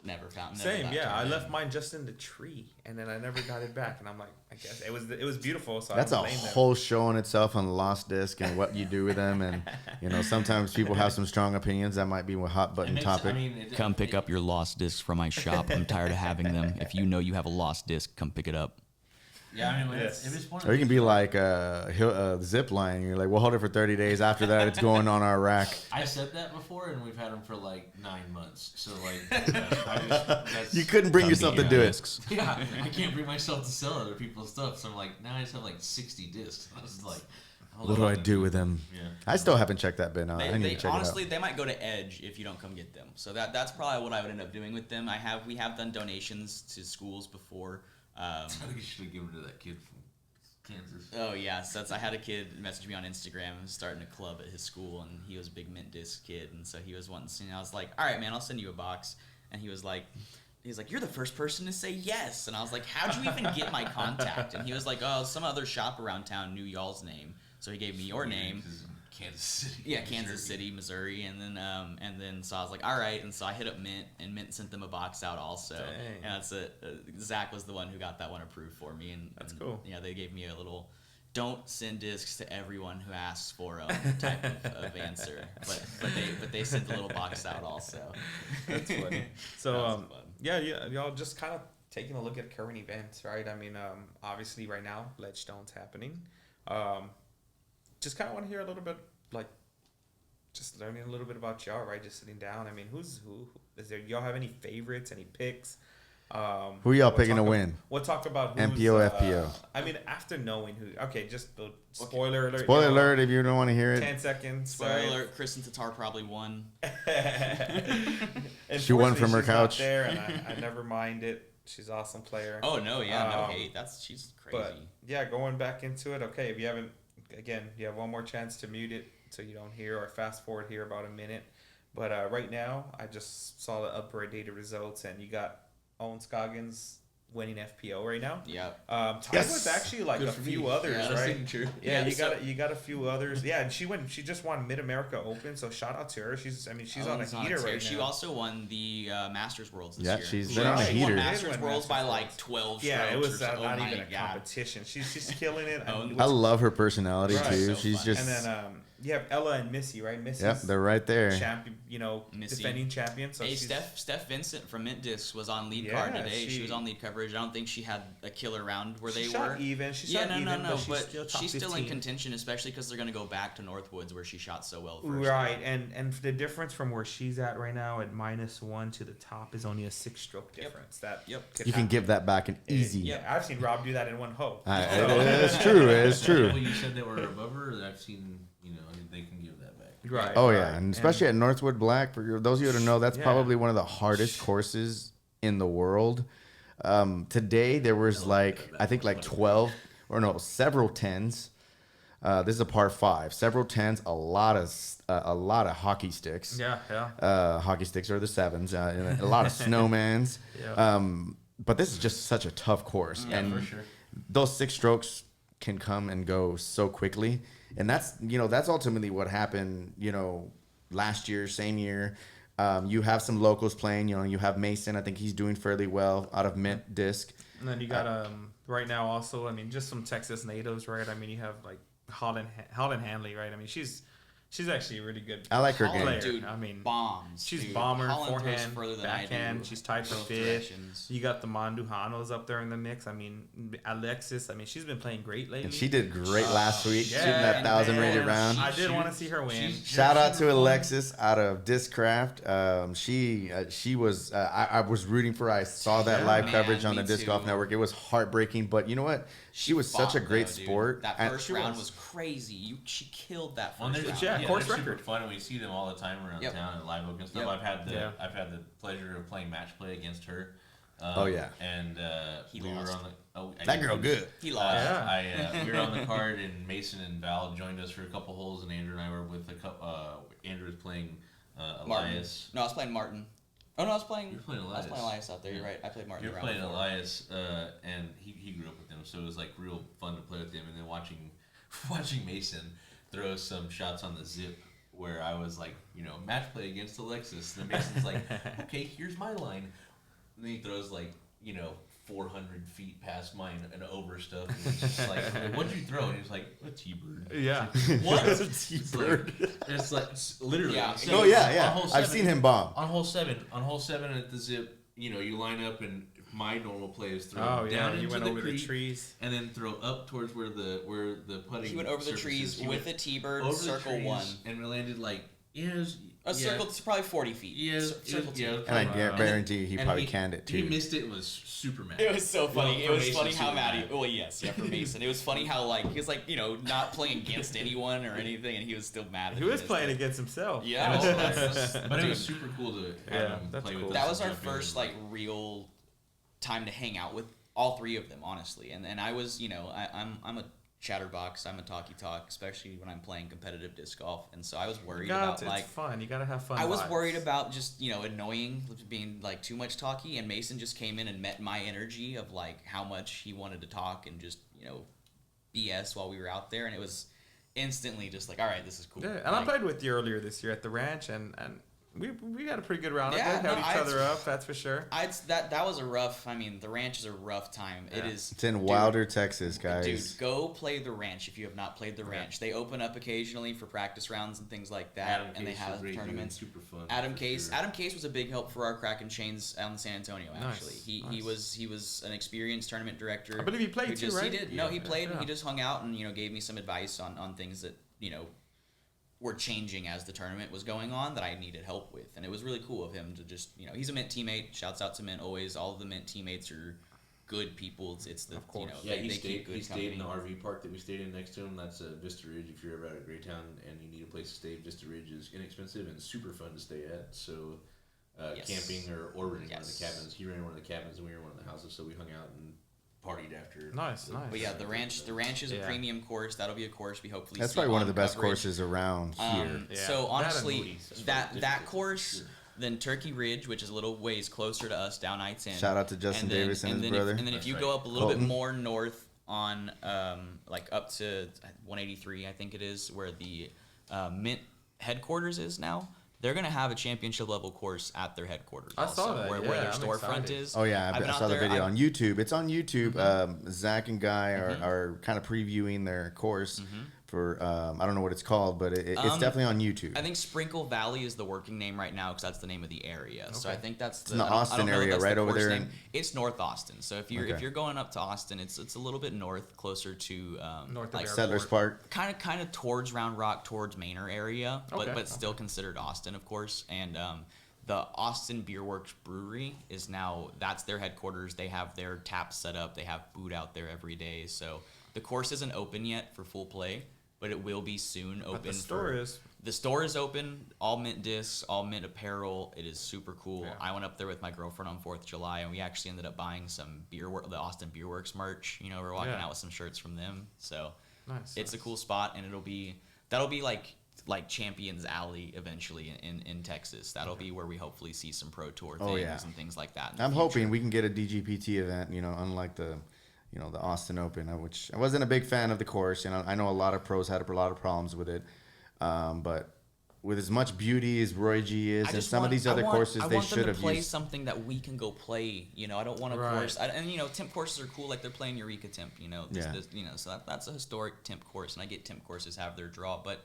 A: Never found.
E: Same,
A: got
E: yeah. I
A: turned
E: left
A: in.
E: mine just in the tree, and then I never got it back. And I'm like, I guess it was beautiful. So
D: That's
E: I
D: a
E: don't blame them.
D: whole show in itself on the lost disc and what you do with them. And, you know, sometimes people have some strong opinions. That might be a hot button topic.
A: Come pick up your lost discs from my shop. I'm tired of having them. If you know you have a lost disc, come pick it up.
C: Yeah, I mean,
E: Yes.
C: if it's one of
D: Or you can
C: these-
D: be like a zip line. You're like, we'll hold it for 30 days. After that, it's going on our rack.
C: I said that before, and we've had them for like 9 months. So like, that's,
D: You couldn't bring yourself to do it.
C: Yeah, I can't bring myself to sell other people's stuff. So I'm like, now I just have like 60 discs. I was like,
D: What do I do with them?
C: Yeah.
D: I still haven't checked that bin out. I need to check
A: honestly,
D: it out.
A: they might go to Edge if you don't come get them. So that's probably what I would end up doing with them. We have done donations to schools before.
C: I think you should have given it to that kid from Kansas.
A: Oh yeah, so I had a kid message me on Instagram and was starting a club at his school, and he was a big mint disc kid, and so he was wanting to see. And I was like, all right, man, I'll send you a box. And he was like, you're the first person to say yes. And I was like, how'd you even get my contact? And he was like, oh, some other shop around town knew y'all's name, so he gave me your name.
C: Kansas City.
A: Yeah, Kansas City, Missouri, and then so I was like, all right, and so I hit up Mint, and Mint sent them a box out also.
E: Dang.
A: And that's it. Zach was the one who got that one approved for me, and
E: That's
A: and,
E: cool.
A: Yeah, they gave me a little, don't send discs to everyone who asks for them type of answer, but they sent the little box out also.
E: That's funny.
A: That
E: So
A: was fun.
E: yeah, y'all just kind of taking a look at current events, right? I mean, obviously right now, Ledgestone's happening. Just kind of want to hear a little bit, like, just learning a little bit about y'all, right? Just sitting down. I mean, who is there? Y'all have any favorites, any picks?
D: Who y'all picking to win?
E: We'll talk about who's,
D: MPO, FPO.
E: I mean, after knowing who. Okay, just the spoiler alert.
D: Spoiler
E: you know,
D: alert if you don't want to hear it.
E: 10 seconds.
A: Spoiler
E: right?
A: alert, Kristen Tatar probably won.
D: She won from her
E: Unfortunately, she's not
D: couch.
E: there, and I never mind it. She's an awesome player.
A: Oh no, yeah, no
E: Um,
A: hate. She's crazy.
E: But yeah, going back into it. Okay, if you haven't, again, you have one more chance to mute it so you don't hear, or fast forward here about a minute. But right now, I just saw the updated results, and you got Owen Scoggins winning FPO right now.
A: Yeah.
E: Tied
D: Yes.
E: with actually like
C: Good
E: a
C: for
E: few
C: me.
E: others,
C: Yeah,
E: right?
C: true.
E: Yeah,
A: Yeah,
E: you got a few others. Yeah, and she just won Mid America Open, so shout out to her. She's on a
A: Owen's
E: heater
A: tear.
E: right
A: She
E: now.
A: also won the Masters Worlds this
D: Yeah,
A: year.
D: she's been on a
A: She
D: heater.
A: won
E: Did
A: Masters
E: win
A: Worlds by
E: Masters
A: like
E: Worlds.
A: 12
E: Yeah, it
A: strokes
E: was
A: or so.
E: not
A: Oh my
E: even a
A: God.
E: competition. She's killing it.
A: Oh,
E: And
D: I love her personality
E: Right.
D: too.
A: So
D: She's
A: fun.
D: just.
E: And then you have Ella and Missy, right? Missy's
D: Yep, they're right there.
E: champion,
A: Missy.
E: defending champion. So
A: Hey,
E: she's,
A: Steph Vincent from Mint Discs was on lead card
E: Yeah,
A: today. She
E: she-
A: was on lead coverage. I don't think she had a killer round where
E: she
A: they
E: shot
A: were.
E: even. She
A: Yeah,
E: shot
A: no,
E: even,
A: no,
E: but
A: she's still in
E: 15.
A: contention, especially because they're going to go back to Northwoods where she shot so well. The first
E: Right,
A: round.
E: and the difference from where she's at right now at -1 to the top is only a 6-stroke difference. That
A: Yep.
E: could
D: You can
E: happen.
D: give that back in easy.
E: Yeah, I've seen Rob do that in one hole.
D: It's true. It's true.
C: People you said they were above her, I've seen, they can give that back.
E: Right.
D: Oh
E: right.
D: yeah, and especially at Northwood Black. For those of you who don't know, that's
E: Yeah.
D: probably one of the hardest courses in the world. Today there was several tens. This is a par 5. Several tens, a lot of hockey sticks.
E: Yeah, yeah.
D: Hockey sticks are the 7s. And a lot of snowmans.
E: Yeah.
D: But this is just such a tough course,
C: Yeah,
D: and
C: for sure.
D: those 6 strokes can come and go so quickly, and that's ultimately what happened. Last year, same year. You have some locals playing. You have Mason. I think he's doing fairly well out of Mint Disc.
E: And then you got right now also. I mean, just some Texas natives, right? I mean, you have like Holland Hanley, right? I mean, she's actually a really good.
D: I like her
E: player.
D: game.
A: Dude,
E: I mean,
A: bombs.
E: she's
A: dude.
E: bomber,
A: Holland throws
E: forehand,
A: further than I
E: backhand.
A: do.
E: She's tied for
A: Both
E: fifth.
A: directions.
E: You got the Mandujanos up there in the mix. I mean, Alexis. I mean, she's been playing great lately.
D: And she did great last week, shooting that
E: and
D: 1,000
E: man,
D: rated round.
E: I did want to see her win.
D: Shout out to Alexis out of Discraft. She was. I was rooting for her. I saw that live
A: man,
D: coverage on the
A: me
D: Disc Golf
A: too.
D: Network. It was heartbreaking, but you know what? She was such a
A: fought,
D: great
A: though, dude.
D: sport.
A: That
D: And
A: first
D: she
A: round
D: was.
A: was crazy. She killed that
C: Well,
A: first
C: they're,
A: round.
E: yeah,
C: yeah,
E: course
C: they're
E: record.
C: super fun, and we see them all the time around
A: Yep.
C: town at Live Oak and stuff.
A: Yep.
C: I've had the pleasure of playing match play against her.
D: Oh, yeah.
C: And
A: He
C: we
A: lost.
C: were on the. Oh,
D: That girl good.
A: He lost.
E: Yeah.
C: We were on the card, and Mason and Val joined us for a couple holes, and Andrew and I were with a couple. Andrew was playing
A: Martin.
C: Elias.
A: No, I was playing Martin. Oh no, I was playing.
C: You were playing
A: I was
C: Elias.
A: playing Elias out there. You're right. I played Martin.
C: You're
A: the round
C: playing
A: before.
C: Elias, and he grew up with him, so it was like real fun to play with him. And then watching Mason throw some shots on the zip, where I was like, match play against Alexis. And then Mason's like, okay, here's my line. And then he throws 400 feet past mine and over stuff. And it's just like, what'd you throw? And he's like, a T-bird.
E: Yeah.
C: What?
D: T-bird.
C: It's literally.
A: Yeah.
C: So
D: Oh yeah.
C: on hole
D: I've
C: seven-
D: seen him bomb.
C: On hole seven at the zip, you line up, and my normal play is throw
E: Oh
C: down
E: yeah. You
C: into
E: went
C: the
E: over the
C: creek
E: trees.
C: and then throw up towards where the putting.
A: He went over the
C: surface
A: trees
C: is. He
A: with
C: went
A: a T-bird,
C: over the
A: circle
C: trees
A: one.
C: and we landed
A: A circle, it's probably 40 feet.
C: Yeah,
A: Circle
C: yeah.
A: two.
D: And I
E: Wow.
D: guarantee he
C: And
D: probably canned it
C: He
D: too.
C: missed it. Was super mad.
A: It was so funny.
C: Well,
A: It
C: for
A: was
C: Mason,
A: funny how
C: super
A: mad he. Well, yes, yeah, for Mason. It was funny how he was not playing against anyone or anything, and he was still mad.
E: He was playing against himself.
A: Yeah,
C: It was
A: well,
C: hilarious.
A: that's-
C: But it
A: dude,
C: was super cool to have
E: Yeah,
C: him
E: that's
C: play
E: cool.
C: with us.
A: that was
C: and
A: our
C: jump in
A: first
C: and,
A: real time to hang out with all three of them, honestly. And I was, I'm a chatterbox. I'm a talky talk, especially when I'm playing competitive disc golf. And so I was worried about
E: it's fun. You gotta have fun.
A: I was
E: vibes.
A: worried about just annoying, being too much talky, and Mason just came in and met my energy of how much he wanted to talk and just BS while we were out there, and it was instantly just all right, this is cool.
E: Yeah, and I played with you earlier this year at the ranch, and we got a pretty good round.
A: Yeah,
E: I think
A: no,
E: held each other up, that's for sure.
A: That was a rough. I mean, the ranch is a rough time.
E: Yeah.
A: It is.
D: It's in
A: dude,
D: Wilder, Texas, guys.
A: Dude, go play the ranch if you have not played the ranch. They open up occasionally for practice rounds and things like that, and they
C: Case
A: have
C: was great, dude.
A: tournaments.
C: Super fun.
A: Adam
C: for
A: Case.
C: sure.
A: Adam Case was a big help for our Kraken chains out in San Antonio. Actually,
E: Nice,
A: he
E: nice.
A: was an experienced tournament director.
E: I believe he played
A: who
E: too,
A: just,
E: right?
A: He did. No, he
C: Yeah.
A: played.
E: Yeah.
A: He just hung out and gave me some advice on things that were changing as the tournament was going on that I needed help with, and it was really cool of him to just he's a Mint teammate. Shouts out to Mint always. All of the Mint teammates are good people. It's the
E: Of course.
C: Yeah,
A: they
C: he
A: keep
C: stayed.
A: good
C: He stayed in the
A: company.
C: RV park that we stayed in next to him. That's Vista Ridge. If you're ever out of Greytown and you need a place to stay, Vista Ridge is inexpensive and super fun to stay at. So,
A: Yes.
C: camping or renting one of
A: Yes.
C: the cabins. He ran one of the cabins and we were in one of the houses. So we hung out and partied after.
E: Nice.
A: But yeah, the ranch is a
E: Yeah.
A: premium course. That'll be a course we hopefully.
D: That's
A: see
D: probably one of
A: on
D: the best
A: coverage.
D: courses around here.
E: Yeah.
A: So
E: That and
A: honestly,
E: Moody's. That's
A: that
C: difficult,
A: course,
C: sure.
A: then Turkey Ridge, which is a little ways closer to us, down I-10.
D: Shout out to Justin
A: and then,
D: Davis and his
A: then
D: brother.
A: and then if
C: That's
A: you
C: right.
A: go up a little bit
D: Colton.
A: more north on up to 183, I think it is, where the Mint headquarters is now. They're gonna have a championship level course at their headquarters.
E: I saw that,
A: where
E: yeah,
A: their
E: I'm
A: storefront
E: excited.
A: is.
D: Oh yeah,
A: I've been
D: I
A: out
D: saw the
A: there.
D: video
A: I've-
D: on YouTube. It's on YouTube. Zach and Guy are kind of previewing their course for I don't know what it's called, but it's definitely on YouTube.
A: I think Sprinkle Valley is the working name right now because that's the name of the area. So I
E: Okay.
A: think that's
D: in the
A: I don't- I
D: Austin
A: don't know if
D: area,
A: that's the
D: right over
A: course
D: there
A: name.
D: in-
A: It's North Austin. So if
D: Okay.
A: you're going up to Austin, it's a little bit north, closer to
E: North of
A: like
E: Airport.
D: Settlers Park.
A: kind of towards Round Rock, towards Manor area,
E: Okay.
A: but still considered Austin, of course. And the Austin Beer Works Brewery is now that's their headquarters. They have their taps set up. They have food out there every day. So the course isn't open yet for full play, but it will be soon open.
E: But the store is.
A: The store is open. All Mint discs, all Mint apparel. It is super cool.
E: Yeah.
A: I went up there with my girlfriend on 4th of July, and we actually ended up buying some the Austin Beer Works merch. We're walking
E: Yeah.
A: out with some shirts from them. So
E: Nice.
A: it's a cool spot, and that'll be like Champions Alley eventually in Texas. That'll be where we hopefully see some pro tour things
D: Oh, yeah.
A: and things like that. in the
D: I'm
A: future.
D: hoping we can get a DGPT event. Unlike the the Austin Open, which I wasn't a big fan of the course. I know a lot of pros had a lot of problems with it, but with as much beauty as Roy G is, and some of these other courses, they should have
A: play
D: used
A: something that we can go play. I don't want a course, and temp courses are cool, like they're playing Eureka Temp. So that's a historic temp course, and I get temp courses have their draw, but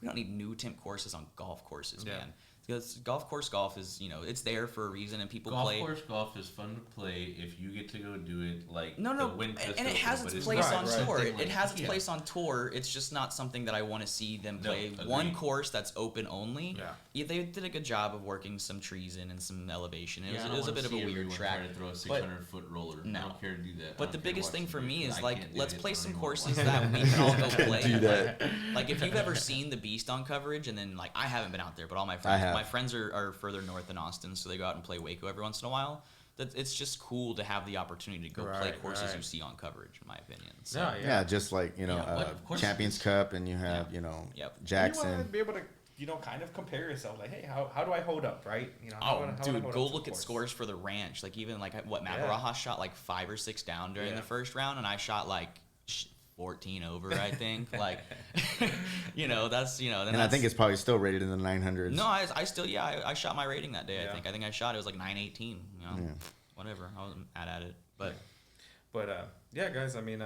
A: we don't need new temp courses on golf courses, man. Because golf is, it's there for a reason, and people play.
C: Golf is fun to play if you get to go do it like
A: and it has its place on tour. It has its place on tour. It's just not something that I want to see them play. One course that's open only. Yeah, they did a good job of working some trees in and some elevation. It was a bit of a weird track.
C: To throw a 600-foot roller.
A: No.
C: I don't care to do that.
A: But the biggest thing for me is let's play some courses that we can all go play.
D: do that.
A: Like if you've ever seen the Beast on coverage, and then I haven't been out there, but all my friends are further north than Austin, so they go out and play Waco every once in a while. It's just cool to have the opportunity to go play courses you see on coverage, in my opinion. So,
D: yeah, just like Champions Cup, and you have Jackson.
E: You want to be able to kind of compare yourself. Like, hey, how do I hold up, right?
A: Go look at scores for the ranch. Like even what Matt Barajas shot like 5 or 6 down during the first round, and I shot like 14 over, I think. Like, that's. And
D: I think it's probably still rated in the 900s.
A: No, I still, I shot my rating that day. I think I shot it was like 918. Whatever. I wasn't mad at it, but
E: guys. I mean,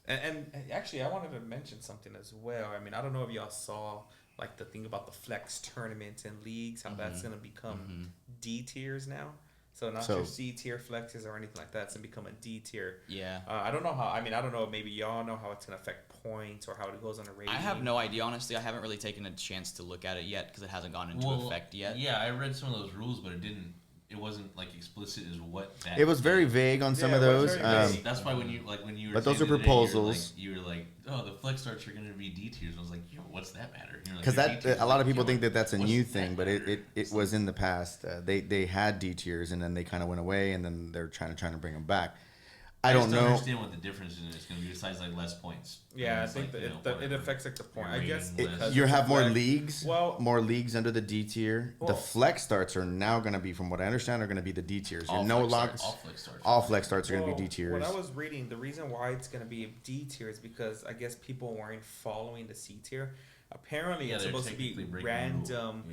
E: and actually, I wanted to mention something as well. I mean, I don't know if y'all saw like the thing about the flex tournaments and leagues, how that's gonna become D tiers now. So not your C tier flexes or anything like that. It's gonna become a D tier.
A: Yeah.
E: I don't know how. I mean, I don't know. Maybe y'all know how it's gonna affect points or how it goes on a rating.
A: I have no idea, honestly. I haven't really taken a chance to look at it yet because it hasn't gone into effect yet.
C: Yeah, I read some of those rules, but it wasn't like explicit as what that.
D: It was very vague on some of those.
C: That's why when you were.
D: But those are proposals.
C: You were like, oh, the flex starts are going to be D tiers. I was like, yo, what's that matter?
D: Because a lot of people think that's a new thing, but it was in the past. They had D tiers, and then they kind of went away, and then they're trying to bring them back. I don't know.
C: Understand what the difference is going to be besides like less points.
E: Yeah, I think it affects like the point. I guess
D: you have more leagues. More leagues under the D tier. The flex starts are now going to be, from what I understand, are going to be the D tiers. All flex starts are going to be D tiers.
E: When I was reading, the reason why it's going to be a D tier is because I guess people weren't following the C tier. Apparently, it's supposed to be random.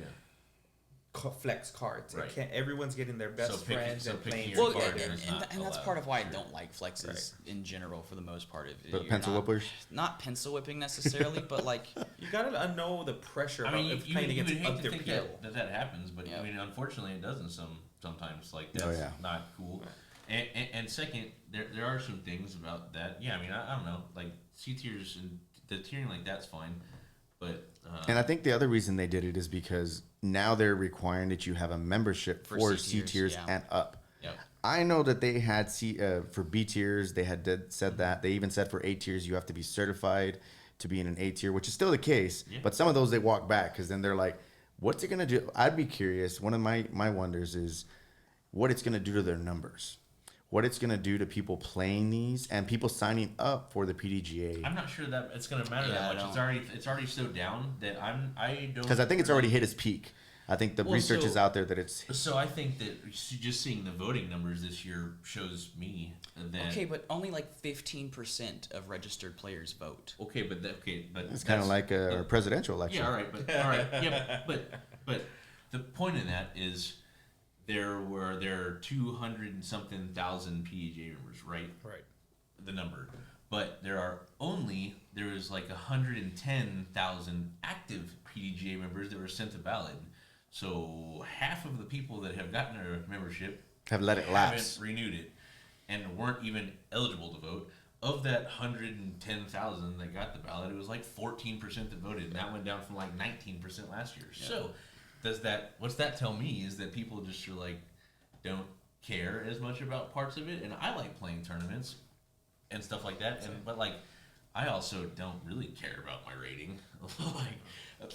E: Flex cards. Right. Everyone's getting their best friends and playing.
A: Well, and that's part of why I don't like flexes in general for the most part.
D: But pencil whippers?
A: Not pencil whipping necessarily, but like
E: you gotta know the pressure of playing against other people.
C: That happens, but I mean, unfortunately, it doesn't. Sometimes like that's not cool. Right. And second, there are some things about that. Yeah, I mean, I don't know, like C tiers and the tiering like that's fine. But,
D: and I think the other reason they did it is because now they're requiring that you have a membership for C tiers and up.
A: Yep.
D: I know that they had for B tiers, they had said that. They even said for A tiers, you have to be certified to be in an A tier, which is still the case. Yeah. But some of those they walk back because then they're like, what's it going to do? I'd be curious. One of my wonders is what it's going to do to their numbers. What it's going to do to people playing these and people signing up for the PDGA.
C: I'm not sure that it's going to matter that much. It's already so down that I don't.
D: Because I think it's already hit its peak. I think the research is out there that it's.
C: So I think that just seeing the voting numbers this year shows me that.
A: Okay, but only like 15% of registered players vote.
C: Okay, but
D: it's kind of like a presidential election.
C: Yeah, all right, yeah, but the point of that is. There are 200 and something thousand PDGA members, right?
E: Right.
C: The number, but there is like 110,000 active PDGA members that were sent to ballot. So half of the people that have gotten a membership
D: have let it lapse,
C: haven't renewed it, and weren't even eligible to vote. Of that 110,000 that got the ballot, it was like 14% that voted, and that went down from like 19% last year. Yeah. So. What's that tell me is that people just are like don't care as much about parts of it, and I like playing tournaments and stuff like that, but like I also don't really care about my rating.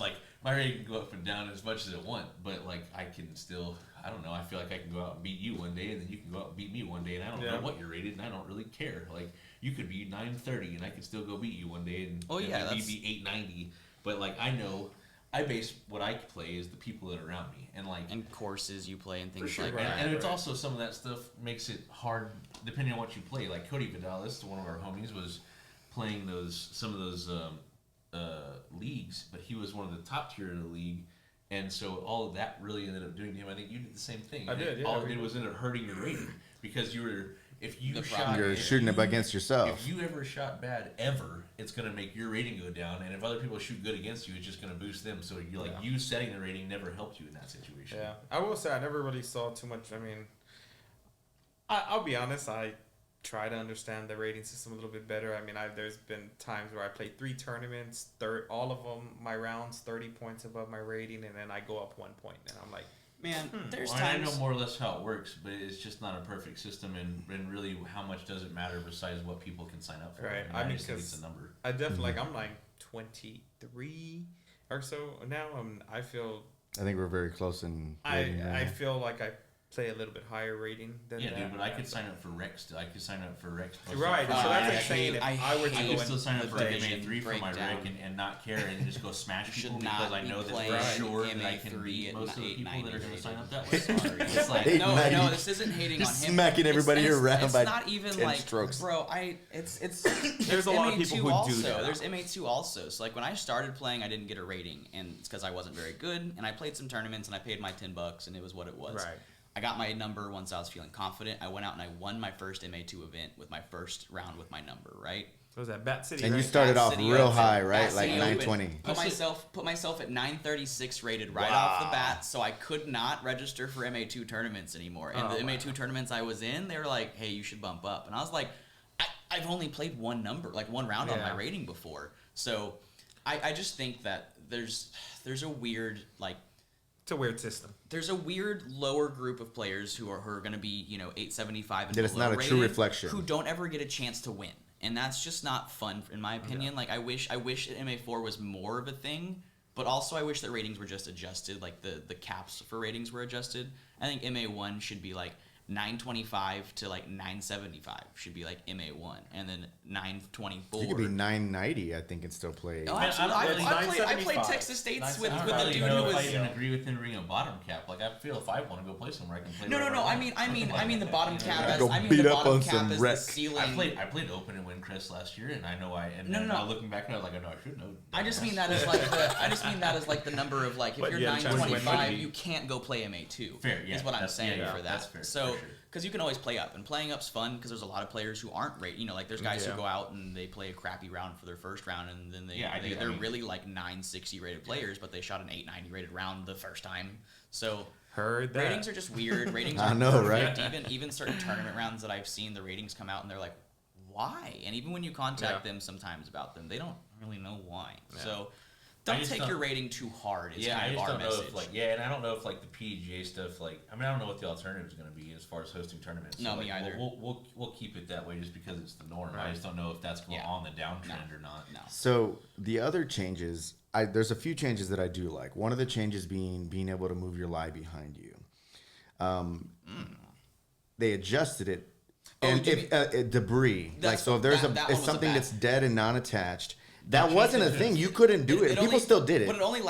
C: like my rating can go up and down as much as it want, but like I can still, I don't know, I feel like I can go out and beat you one day and then you can go out and beat me one day, and I don't know what you're rated, and I don't really care. Like you could be 930 and I can still go beat you one day and maybe be 890, but like I know I base what I play is the people that are around me, and like
A: And courses you play and things
B: sure,
A: like
B: right.
A: that.
C: and it's also some of that stuff makes it hard depending on what you play. Like Cody Vidalis, one of our homies, was playing some of those leagues, but he was one of the top tier in the league, and so all of that really ended up doing to him. I think you did the same thing.
B: I did, yeah.
C: All it did was ended up hurting your rating because you were if you
A: The
C: shot
A: problem-
D: You're
C: if
D: shooting
C: you-
D: up against yourself.
C: If you ever shot bad ever, it's gonna make your rating go down, and if other people shoot good against you, it's just gonna boost them. So you're like
B: Yeah.
C: you setting the rating never helped you in that situation.
B: Yeah, I will say I never really saw too much. I mean, I'll be honest. I try to understand the rating system a little bit better. I mean, there's been times where I played 3 tournaments, all of them my rounds 30 points above my rating, and then I go up 1 point, and I'm like,
A: Man, there's
C: Well, I
A: times.
C: know more or less how it works, but it's just not a perfect system, and really, how much does it matter besides what people can sign up for?
B: Right.
C: I
B: I mean,
C: just think it's
B: 'cause
C: a number.
B: I definitely like I'm like 23 or so now. I feel
D: I think we're very close in
B: I
D: rating right now.
B: feel like I play a little bit higher rating than
C: Yeah,
B: that.
C: dude, but I could sign up for Rex. I could sign up for Rex.
B: Right, so
A: I
B: that's
A: hate-
B: insane. If
A: I
B: I were to
C: I
A: hate
B: go
C: could still
B: in,
C: sign up
A: the
C: for
A: division
C: MA3 for my
A: breakdown.
C: Rick and not care and just go smash
A: Should
C: people
A: not
C: because I
A: be
C: know that
A: playing
C: for sure that I
A: MA3
C: can beat
A: at
C: most of the people that are going
A: 890
C: to sign up that way.
A: Sorry.
C: It's like,
D: Eight-
A: No,
D: 890.
A: this isn't hating
D: Just
A: on him.
D: smacking everybody
A: it's,
D: around
A: it's
D: by
A: not even
D: 10
A: like,
D: strokes.
A: bro. It's
B: There's a lot of people
A: MA2
B: who do
A: also.
B: that.
A: There's MA2 also. So like when I started playing, I didn't get a rating, and it's because I wasn't very good. And I played some tournaments, and I paid my $10, and it was what it was.
B: Right.
A: I got my number once I was feeling confident. I went out and I won my first MA2 event with my first round with my number, right?
B: what was that Bat City?
D: And you
B: right?
D: started
A: Bat
D: off
A: City
D: real
A: Open.
D: high,
A: Bat
D: right? Like
A: City Open.
D: 920.
A: Put myself at 936 rated right off the bat, so I could not register for MA2 tournaments anymore. And the MA2 tournaments I was in, they were like, "Hey, you should bump up," and I was like, "I've only played one round on my
B: Yeah.
A: rating before." So I just think that there's a weird like.
B: It's a weird system.
A: There's a weird lower group of players who are going to be 875 and
D: That it's
A: below
D: not a true
A: rated,
D: reflection.
A: who don't ever get a chance to win, and that's just not fun in my opinion. Like I wish that MA4 was more of a thing, but also I wish that ratings were just adjusted, like the caps for ratings were adjusted. I think MA1 should be like 925 to like 975 should be like MA1, and then 924.
D: You could be 990, I think, and still play.
A: Oh,
C: Man,
A: absolutely.
C: I don't
A: I
C: really-
A: played
B: 975.
A: Texas States with
C: I
A: the
C: don't really
A: dude
C: know
A: who
C: if I
A: was.
C: even agree with entering a bottom cap. Like I feel if I want to go play somewhere, I can play.
A: No.
C: wherever I
A: mean the bottom cap. As,
D: Go
A: I mean
D: beat
A: the
D: up
A: bottom
D: on
A: cap
D: some
A: as
D: wreck.
A: the ceiling.
C: I played Open and Windcrest last year, and I know
A: No.
C: now looking back, I was like, I know I should know.
A: I just mean that as like the number of like if
B: But
A: you're
B: you had a chance to win
A: 925,
B: money.
A: you can't go play MA2.
C: Fair, yeah,
A: is what I'm
C: that's-
A: saying
C: yeah,
A: for that.
C: that's fair,
A: So
C: for sure.
A: because you can always play up, and playing up's fun because there's a lot of players who aren't rate. Like there's guys
B: Yeah.
A: who go out and they play a crappy round for their first round, and then they're
C: mean-
A: really like 960 rated players, but they shot an 890 rated round the first time. So
B: Heard that.
A: ratings are just weird. Ratings
D: I
A: are
D: know,
A: perfect.
D: right?
A: Even certain tournament rounds that I've seen, the ratings come out and they're like, why? And even when you contact them sometimes about them, they don't really know why.
B: Yeah.
A: So
C: I
A: don't
C: just
A: take
C: don't-
A: your rating too hard. Is
C: Yeah, I
A: kind of
C: just
A: our
C: don't know
A: message.
C: if and I don't know if like the PGA stuff, I don't know what the alternative is going to be as far as hosting tournaments.
A: No,
C: so,
A: me either.
C: We'll keep it that way just because it's the norm. I
B: Right.
C: just don't know if that's going
A: Yeah.
C: on the downtrend or not.
A: No.
D: So the other changes, there's a few changes that I do like. One of the changes being able to move your lie behind you. They adjusted it,
A: Oh,
D: and
A: you
D: if debris,
A: That's-
D: so if there's
A: that one
D: if
A: was a
D: something
A: bad-
D: that's dead and non-attached, that
C: They
D: wasn't a
C: changed it
D: thing.
C: to-
D: You couldn't do it. People
A: only-
D: still did it.
A: But it only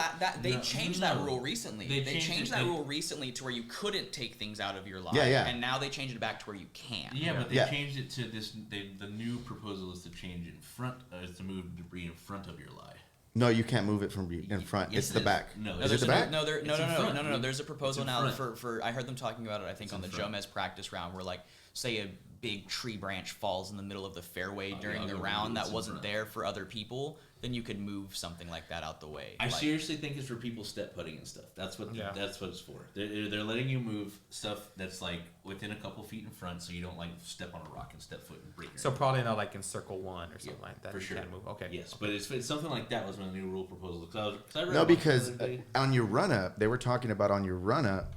A: they
C: No,
A: changed that
C: no.
A: rule recently.
C: They
A: They
C: changed
A: changed
C: it-
A: that
C: they-
A: rule recently to where you couldn't take things out of your lie.
D: Yeah, yeah.
A: And now they changed it back to where you can.
C: Yeah, but they
D: Yeah.
C: changed it to this. The new proposal is to change in front, is to move debris in front of your lie.
D: No, you can't move it from in front.
C: Yes,
D: it's
C: it
D: the
C: is.
D: back.
C: No,
A: No,
C: Is
D: is
C: it
D: it the
A: there's
D: back?
A: no, there,
C: It's
A: no,
C: in
A: no, no,
C: front.
A: no, no, no. There's a proposal
C: in
A: now
C: front.
A: for I heard them talking about it. I think on the
C: in front.
A: Jomez practice round, where like say a big tree branch falls in the middle of the fairway during
C: yeah,
A: the
C: I'll go
A: round
C: with
A: that
C: it's in
A: wasn't
C: front.
A: there for other people, then you could move something like that out the way.
C: I
A: Like,
C: seriously think it's for people step putting and stuff. That's what
B: Yeah.
C: that's what it's for. They're letting you move stuff that's like within a couple feet in front, so you don't like step on a rock and step foot and break your
B: So
C: ankle.
B: probably not like in circle 1 or something like that.
C: for
B: You
C: sure.
B: can't move. Okay.
C: Yes, but it's something like that was one of the new rule proposals. Cause I read
D: No,
C: about it
D: because
C: the other day.
D: on your run up, they were talking about on your run up.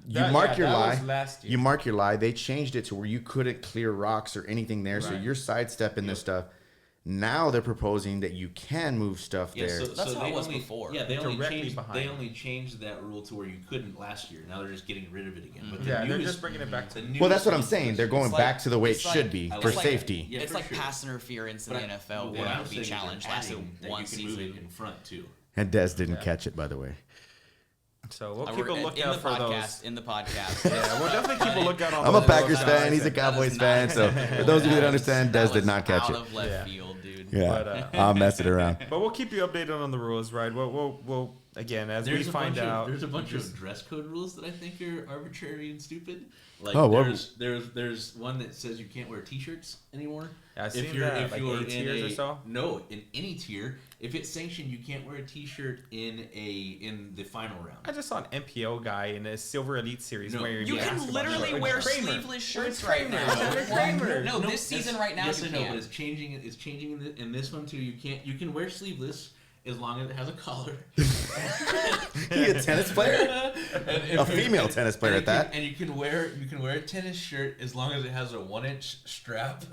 D: You
B: That-
D: mark
B: yeah,
D: your
B: that
D: lie.
B: was last year.
D: You mark your lie. They changed it to where you couldn't clear rocks or anything there, so
B: Right.
D: you're sidestepping this stuff. Now they're proposing that you can move stuff
C: Yeah,
D: there.
A: That's how
C: they
A: it was
C: only,
A: before.
C: Yeah, they only
B: Directly
C: changed.
B: behind
C: They
B: it.
C: only changed that rule to where you couldn't last year. Now they're just getting rid of it again. But the
B: Yeah, they're
C: newest-
B: just bringing it back to.
C: the
D: Well, that's what I'm
C: newest
D: saying.
C: one
D: They're
C: was-
D: going
A: It's like-
D: back to the way it
A: it's like-
D: should be
C: I
D: for
C: like-
D: safety.
C: Yeah,
A: it's
C: for
A: like
C: sure.
A: pass interference in
C: But
A: the NFL
C: what
A: where
C: I'm
A: it would be
C: saying is
A: challenged
C: they're
A: lasted
C: adding that
A: one
C: you can move
A: season.
C: it in front too.
D: And Des didn't catch it, by the way.
E: So we'll keep
A: We're
E: a lookout for those.
A: In the podcast.
E: Yeah, we'll definitely keep a lookout on.
D: I'm a
E: those
D: Packers
E: guys.
D: fan. He's a Cowboys fan. So for those of you that understand, Des did not catch
A: out
D: it.
A: of left
E: Yeah.
A: field, dude.
D: Yeah, I'm messing around.
E: But we'll keep you updated on the rules, right? We'll again as we find out.
C: There's a bunch of dress code rules that I think are arbitrary and stupid. Like
D: Oh, what-
C: there's one that says you can't wear T-shirts anymore.
E: I've seen that, like 8 tiers or so.
C: No, in any tier, if it's sanctioned, you can't wear a T-shirt in the final round.
E: I just saw an MPO guy in a Silver Elite Series
C: No.
E: wearing
A: You
E: a
A: can
E: basketball
A: literally
E: shirt.
A: wear
E: With Kramer.
A: sleeveless shirts
E: With
A: right
E: Kramer.
A: now.
E: With Kramer.
A: No, this season right now
C: Yes,
A: you
C: I know,
A: can't.
C: but it's changing. It's changing in this one too. You can wear sleeveless as long as it has a collar.
D: He a tennis player?
C: And
D: A female tennis player at that.
C: And you can wear a tennis shirt as long as it has a 1-inch strap.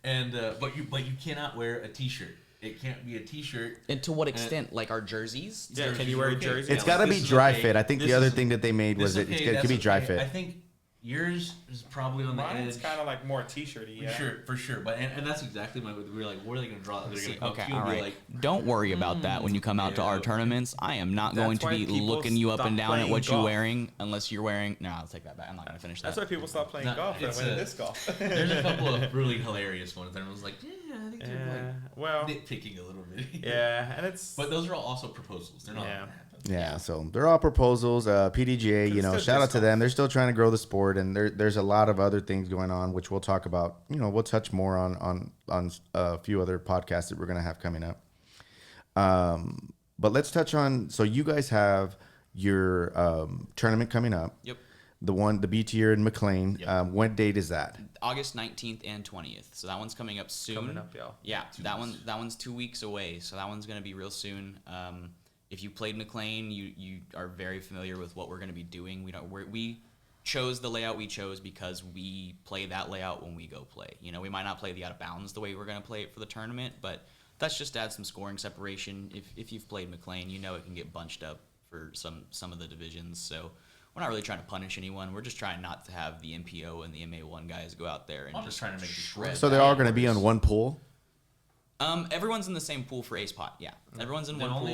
C: And but you cannot wear a T-shirt. It can't be a T-shirt.
A: And to what extent? Like our jerseys?
E: Yeah, can you wear a
C: Okay.
E: jersey?
D: It's got to be
C: This is
D: dry
C: okay.
D: fit. I think
C: This
D: the other
C: is-
D: thing that they made was
C: This
D: it
C: okay,
D: could
C: that's
D: be dry
C: okay.
D: fit.
C: I think yours is probably on the
E: Mine's
C: edge.
E: kind of like more T-shirty. Yeah.
C: For sure. But and that's exactly my. We were like, where are they going to draw? They're going
A: See,
C: to come
A: okay,
C: to you
A: all
C: and be
A: right.
C: like,
A: Don't worry about that when you come out to our
C: yeah.
A: tournaments. I am not going
E: That's
A: to
E: why
A: be
E: people
A: looking you up and
E: stop
A: down at
E: playing
A: what you're
E: golf.
A: wearing unless you're wearing. No, I'll take that back. I'm not going to finish that.
E: That's why people stop playing
C: No,
E: golf and
C: it's
E: win
C: a-
E: disc golf.
C: there's a couple of really hilarious ones. And I was like, yeah, I think they're
E: Yeah. Well.
C: like nitpicking a little bit.
E: Yeah, and it's.
C: But those are all also proposals. They're not.
E: Yeah.
D: Yeah, so they're all proposals. PDGA,
E: It's
D: you know,
E: still
D: shout out
E: disc
D: to them. They're still trying to grow the sport, and there's a lot of other things going on, which we'll talk about. You know, we'll touch more on a few other podcasts that we're gonna have coming up. But let's touch on. So you guys have your tournament coming up.
A: Yep.
D: The B tier in McLean.
A: Yep.
D: What date is that?
A: August 19th and 20th. So that one's coming up soon.
E: Coming up, y'all.
A: Yeah, that one's 2 weeks away. So that one's gonna be real soon. If you played McLean, you are very familiar with what we're gonna be doing. We chose the layout we chose because we play that layout when we go play. You know, we might not play the out of bounds the way we're gonna play it for the tournament, but that's just to add some scoring separation. If you've played McLean, you know it can get bunched up for some of the divisions. So we're not really trying to punish anyone. We're just trying not to have the MPO and the MA1 guys go out there and
C: I'm just trying to make it
A: shred.
D: So they're all going to be on one pool.
A: Everyone's in the same pool for ace pot. Yeah, everyone's in one pool.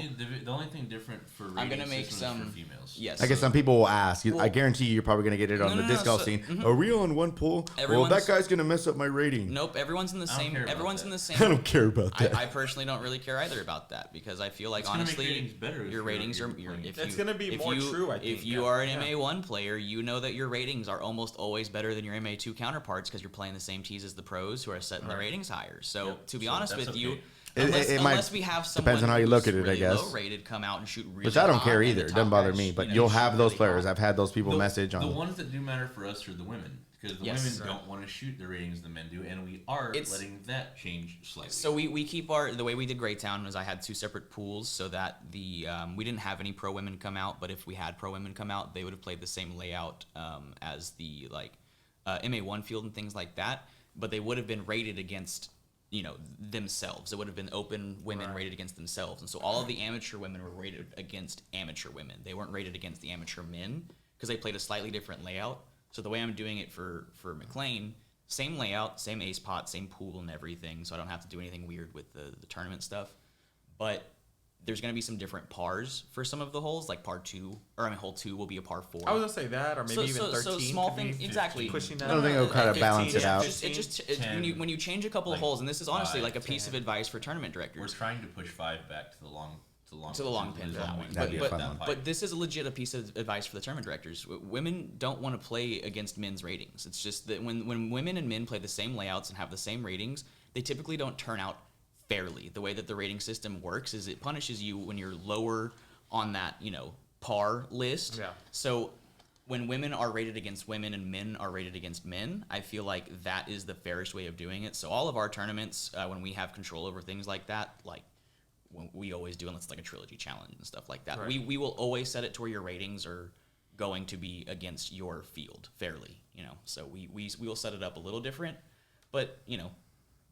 C: The only thing different for
A: I'm gonna
C: rating
A: make
C: system is
A: some
C: for females.
A: Yes.
D: I guess some people will ask. I guarantee you're probably going to get it on
A: No,
D: the
A: no,
D: disc
A: no,
D: golf
A: so-
D: scene. Are we on one pool? Well,
A: Everyone's-
D: that guy's going to mess up my rating.
A: Nope. Everyone's in the
C: I don't
A: same.
C: care about
A: Everyone's
C: that.
A: in the same.
D: I don't care about that.
A: I personally don't really care either about that because I feel like
C: It's gonna make
A: honestly,
C: ratings better if
A: your
C: you're-
A: ratings
C: you're
A: are.
C: playing.
E: It's gonna be
A: if
E: more
A: you-
E: true, I
A: If
E: think.
A: you
E: Yeah.
A: are an
E: Yeah.
A: MA1 player, you know that your ratings are almost always better than your MA2 counterparts because you're playing the same tees as the pros who are setting their ratings higher. So
C: Yep.
A: to be
C: So
A: honest
C: that's
A: with you.
C: okay.
D: It might-
A: Unless we have someone
D: depends on how you look
A: who's
D: at it, I
A: really
D: guess.
A: low rated come out and shoot really
D: Which I don't
A: hot,
D: care
A: and
D: either.
A: the
D: It
A: top
D: doesn't bother
A: guys,
D: me.
A: you
D: But
A: know,
D: you'll
A: shoot
D: have those
A: really
D: players.
A: hot.
D: I've had those people
C: The-
D: message
C: The
D: on.
C: ones that do matter for us are the women because the
A: Yes.
C: women don't want to shoot the ratings the men do, and we are
A: It's-
C: letting that change slightly.
A: So we keep the way we did Greytown was I had 2 separate pools so that we didn't have any pro women come out, but if we had pro women come out, they would have played the same layout as the MA1 field and things like that, but they would have been rated against themselves. It would have been open women rated against themselves, and so all of the amateur women were rated against amateur women. They weren't rated against the amateur men because they played a slightly different layout. So the way I'm doing it for McLean, same layout, same ace pot, same pool and everything, so I don't have to do anything weird with the tournament stuff. But there's going to be some different pars for some of the holes, like hole 2 will be a par 4.
E: I was gonna say that, or maybe even 13.
A: So small
E: could be
A: things, exactly.
E: Pushing that.
D: I don't think it'll kind of
E: 15,
D: balance it
E: yeah,
D: out.
E: 15.
A: When you change a couple of
C: Like
A: holes, and this is honestly
C: 5,
A: like a piece of
E: 10.
A: advice for tournament
C: we're
A: directors.
C: trying to push 5 back to the long
A: pin for that one.
D: That'd be a fun one.
A: But this is a legit a piece of advice for the tournament directors. Women don't want to play against men's ratings. It's just that when women and men play the same layouts and have the same ratings, they typically don't turn out fairly. The way that the rating system works is it punishes you when you're lower on that, par list.
E: Yeah.
A: So when women are rated against women and men are rated against men, I feel like that is the fairest way of doing it. So all of our tournaments, when we have control over things like that, like we always do, unless it's like a trilogy challenge and stuff like that.
E: Right.
A: We will always set it to where your ratings are going to be against your field fairly, So we will set it up a little different, but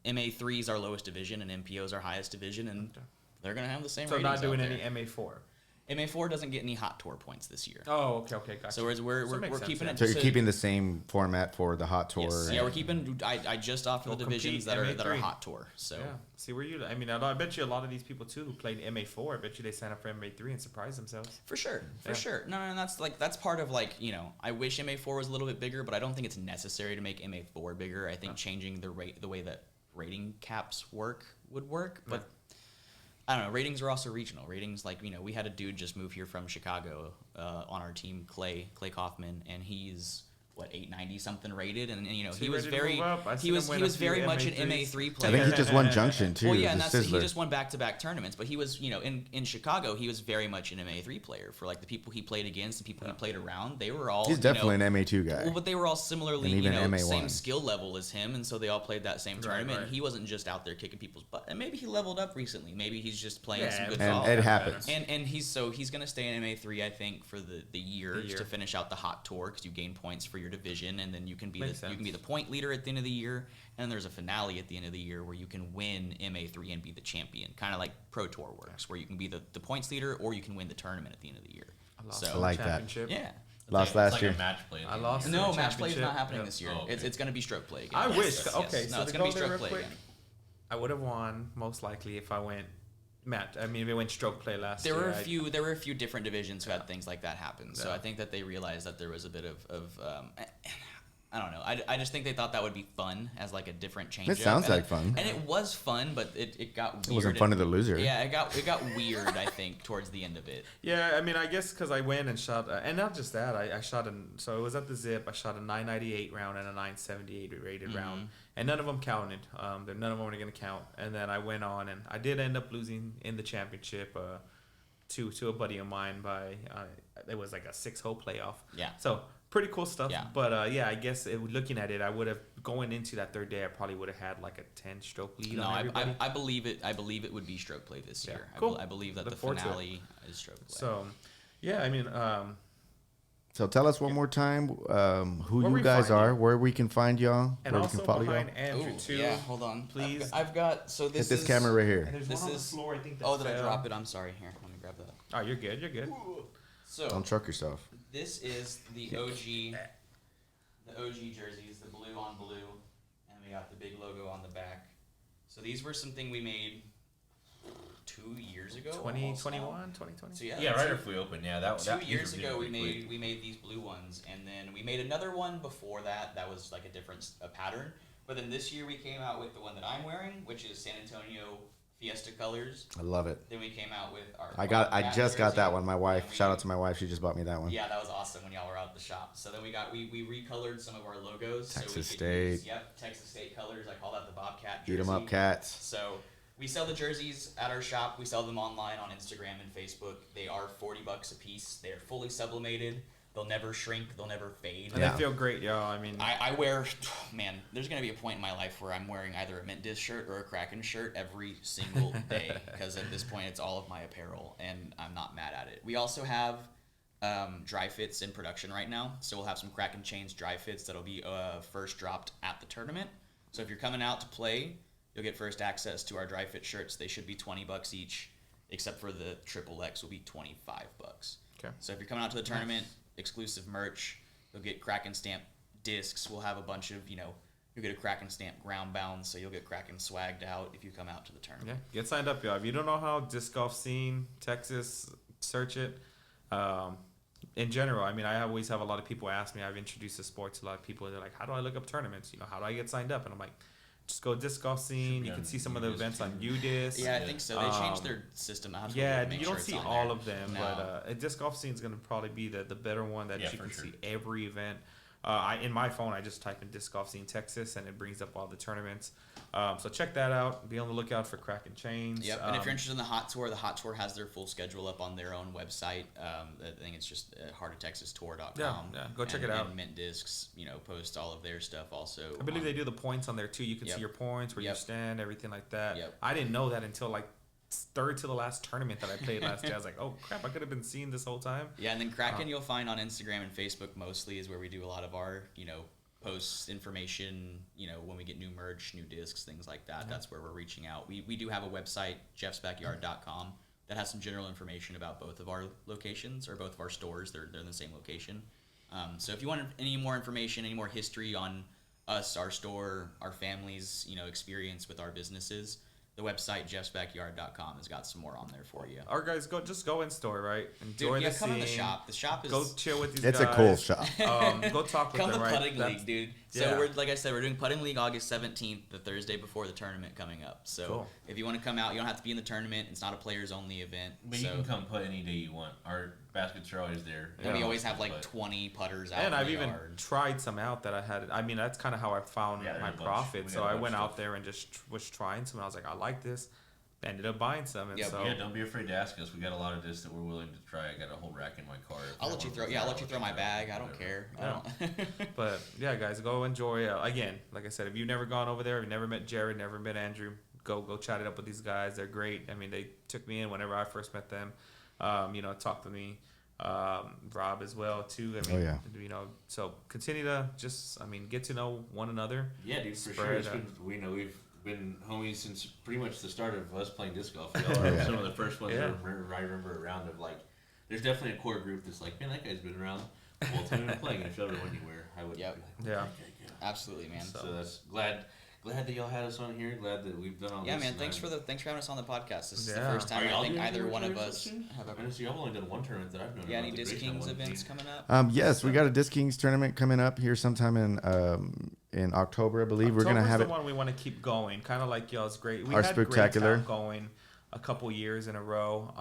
A: MA3 is our lowest division and MPO is our highest division, and they're gonna have the same.
E: So
A: ratings
E: not doing
A: out
E: any
A: there.
E: MA4.
A: MA4 doesn't get any hot tour points this year.
E: Oh, okay, gotcha.
A: So we're
E: makes sense,
A: keeping
E: yeah.
A: it.
D: So you're keeping the same format for the hot tour.
A: Yes. Yeah, we're keeping. I just offer the
E: Go
A: divisions
E: compete,
A: that are
E: MA3.
A: hot tour. So
E: Yeah. See where you. I mean, I bet you a lot of these people too who played MA4. I bet you they sign up for MA3 and surprise themselves.
A: for sure.
E: Yeah.
A: No, that's part of I wish MA4 was a little bit bigger, but I don't think it's necessary to make MA4 bigger. I think changing the way that rating caps work would work, but. I don't know. Ratings are also regional. Ratings, we had a dude just move here from Chicago on our team, Clay Kaufman, and he's 890 something rated, and he was very he was very much an MA3
D: I
A: player.
D: think he just won Junction too.
A: Well, yeah, and
D: the
A: that's it. He
D: Sizzler.
A: just won back-to-back tournaments, but he was, in Chicago, he was very much an MA3 player. For the people he played against, the people he played around, they were all.
D: He's definitely an MA2 guy.
A: Well, but they were all similarly,
D: And even MA1.
A: same skill level as him, and so they all played that same tournament.
E: right.
A: And he wasn't just out there kicking people's butt. And maybe he leveled up recently. Maybe he's just playing
E: Yeah,
A: some good
D: and
A: golf.
D: it happens.
A: And he's gonna stay in MA3, I think, for the year
E: year.
A: to finish out the hot tour, because you gain points for your division, and then you can be
E: Makes sense.
A: the point leader at the end of the year, and then there's a finale at the end of the year where you can win MA3 and be the champion, kind of like Pro Tour works, where you can be the points leader or you can win the tournament at the end of the year.
D: I like that.
E: Championship.
A: Yeah.
D: Lost
C: It's
D: last
C: like
D: year.
C: a match play.
E: I lost.
A: No,
E: the
A: match play is not
E: championship.
A: happening
E: Yep.
A: this year.
C: Oh, okay.
A: It's going to be stroke play again.
E: I
A: Yes,
E: wish.
A: yes,
E: Okay,
A: yes.
E: so
A: No, it's
E: to
A: going to
E: go
A: be
E: there
A: stroke
E: real
A: play
E: quick,
A: again.
E: I would have won most likely if I went match. I mean, if it went stroke play last
A: There
E: year.
A: were a few different divisions who had things like that happen. So
E: Yeah.
A: I think that they realized that there was a bit of I don't know. I just think they thought that would be fun as a different change.
D: It sounds like fun.
A: And it was fun, but it got weird.
D: It wasn't fun to the loser.
A: Yeah, it got weird, I think, towards the end of it.
E: Yeah, I mean, I guess because I went and shot, and not just that, I shot so it was at the Zip. I shot a 998 round and a 978 rated round, and none of them counted. None of them were going to count. And then I went on, and I did end up losing in the championship to a buddy of mine by it was like a 6-hole playoff.
A: Yeah.
E: So pretty cool stuff.
A: Yeah.
E: But I guess looking at it, I would have going into that third day, I probably would have had like a 10-stroke lead
A: No,
E: on everybody.
A: I believe it. I believe it would be stroke play this
E: Yeah.
A: year.
E: Cool.
A: I believe that
E: Look
A: the
E: forward to it.
A: finale is stroke play.
E: So, yeah, I mean,
D: So tell us one more time who
E: Where
D: you
E: we
D: guys
E: find
D: are,
E: you.
D: where we can find y'all,
E: and
D: where we
E: also
D: can follow y'all.
E: behind Andrew
A: Ooh,
E: too.
A: yeah, hold on,
E: please.
A: I've got so this
D: Hit this
A: is,
D: camera right here.
E: And there's
A: This
E: one on the
A: is-
E: floor, I think. That
A: Oh, did I
E: fell.
A: drop it? I'm sorry. Here, let me grab that.
E: Oh, you're good. You're good.
A: So
D: Don't truck yourself.
A: this is the OG jerseys, the blue on blue, and we got the big logo on the back. So these were something we made 2 years ago. almost now.
E: 2021, 2020.
A: So yeah,
C: Yeah, right after we opened. Yeah, that
A: 2
C: these
A: years
C: were
A: ago we
C: really quick.
A: made these blue ones, and then we made another one before that. That was like a different pattern. But then this year we came out with the one that I'm wearing, which is San Antonio Fiesta colors.
D: I love it.
A: Then we came out with our.
D: I
A: Wildcat
D: just got that
A: jersey,
D: one. My wife.
A: and
D: Shout out to my wife. She just bought me that one.
A: Yeah, that was awesome when y'all were out at the shop. So then we recolored some of our logos.
D: Texas
A: so we could
D: State.
A: Use, yep, Texas State colors. I call that the Bobcat
D: Beat
A: jersey.
D: 'em up, cats.
A: So we sell the jerseys at our shop. We sell them online on Instagram and Facebook. They are $40 a piece. They are fully sublimated. They'll never shrink. They'll never fade.
E: And
D: Yeah.
E: they feel great, y'all. I mean,
A: I wear, man, there's going to be a point in my life where I'm wearing either a Mint Disc shirt or a Kraken shirt every single day, because at this point it's all of my apparel, and I'm not mad at it. We also have dry fits in production right now, so we'll have some Kraken Chains dry fits that'll be first dropped at the tournament. So if you're coming out to play, you'll get first access to our dry fit shirts. They should be $20 each, except for the triple X will be $25.
E: Okay.
A: So if you're coming out to the tournament, exclusive merch, you'll get Kraken stamp discs. We'll have a bunch of, you'll get a Kraken stamp ground bound, so you'll get Kraken swagged out if you come out to the tournament.
E: yeah, get signed up, y'all. If you don't know how disc golf scene, Texas, search it. In general, I mean, I always have a lot of people ask me. I've introduced the sport to a lot of people. They're like, "How do I look up tournaments? How do I get signed up?" And I'm like, "Just go disc golf scene. You
C: be
E: can
C: on
E: see some of the
C: UDisc
E: events on
C: too.
E: UDisc."
A: Yeah, I think so. They changed their system. I have to
E: Yeah,
A: look, make
E: you
A: sure
E: don't
A: it's
E: see
A: on
E: all
A: there.
E: of them,
A: No.
E: but a disc golf scene is going to probably be the better one that
C: Yeah,
E: you
C: for
E: can
C: sure.
E: see every event. In my phone, I just type in disc golf scene Texas, and it brings up all the tournaments. So check that out. Be on the lookout for Kraken Chains.
A: Yep, and if you're interested in the Hot Tour has their full schedule up on their own website. I think it's just heartoftexastour.com.
E: Yeah, go check it out.
A: And Mint Discs, post all of their stuff also.
E: I believe
A: on-
E: they do the points on there too. You can
A: Yep.
E: see your points, where you
A: Yep.
E: stand, everything like that.
A: Yep.
E: I didn't know that until like third to the last tournament that I played last year. I was like, oh crap, I could have been seeing this whole time.
A: Yeah, and then Kraken you'll find on Instagram and Facebook mostly is where we do a lot of our, posts information, when we get new merch, new discs, things like that. That's where we're reaching out. We do have a website, jeffsbackyard.com, that has some general information about both of our locations or both of our stores. They're in the same location. So if you want any more information, any more history on us, our store, our family's experience with our businesses, the website jeffsbackyard.com has got some more on there for you.
E: Our guys go in store, right? Enjoy
A: Dude,
E: the
A: come
E: scene.
A: in the shop. The shop is
E: Go chill with these
D: It's
E: guys.
D: a cool shop.
E: Go talk with
A: come
E: them,
A: to
E: right?
A: putting league, dude. So
E: yeah.
A: we're like I said, we're doing putting league August 17th, the Thursday before the tournament coming up. So
E: Cool.
A: if you want to come out, you don't have to be in the tournament. It's not a players only event.
C: But
A: so
C: you can come putt any day you want. Our baskets are always there.
A: and we
E: Yeah.
A: always have like
C: But
A: 20 putters out.
E: And
A: in
E: I've
A: the
E: even
A: yard.
E: tried some out that I had. I mean, that's kind of how I found
C: Yeah,
E: my
C: there's a bunch.
E: profit.
C: We
E: So
C: got a
E: I
C: bunch
E: went
C: of
E: out
C: stuff.
E: there and just was trying some. And I was like, I like this. Ended up buying some. And
A: Yeah,
E: so
C: Yeah, don't be afraid to ask us. We got a lot of this that we're willing to try. I got a whole rack in my car. If
A: I'll
C: you
A: let you
C: want
A: throw.
C: to
A: Yeah, I'll let
C: try,
A: you throw my
C: try,
A: bag. I don't
C: whatever.
A: care.
E: Yeah.
A: I don't.
E: But yeah, guys, go enjoy. Again, like I said, if you've never gone over there, if you've never met Jared, never met Andrew, go chat it up with these guys. They're great. I mean, they took me in whenever I first met them. Talked to me, Rob as well too. I mean, so continue to just, get to know one another.
C: Yeah, dude, for
E: Spread
C: sure. It's
E: out.
C: we've been homies since pretty much the start of us playing disc golf. Y'all are some of the first ones
E: Yeah.
C: I remember around of like. There's definitely a core group that's like, man, that guy's been around. Well, tell me when playing. And if you ever went anywhere, I would.
A: Yep.
C: Be like,
E: Yeah.
C: okay, good.
A: Absolutely, man.
C: So that's glad that y'all had us on here. Glad that we've done all
A: Yeah,
C: this.
A: man.
C: and
A: Thanks for having us on the podcast. This is the
E: Yeah.
A: first time
C: Are y'all
A: I think
C: doing
A: either
C: any
A: one of
C: tournaments
A: us
C: soon?
A: have
C: I
A: ever.
C: know, so y'all only done one tournament that I've known.
A: Yeah,
C: about,
A: any
C: the
A: Disc
C: Grayson
A: Kings
C: one.
A: events coming up?
D: Yes, we got a Disc Kings tournament coming up here sometime in October, I believe. We're gonna
E: October's
D: have
E: the
D: it.
E: one we want to keep going, kind of like y'all's great. We
D: Our
E: had
D: spectacular.
E: Greytown going a couple years in a row.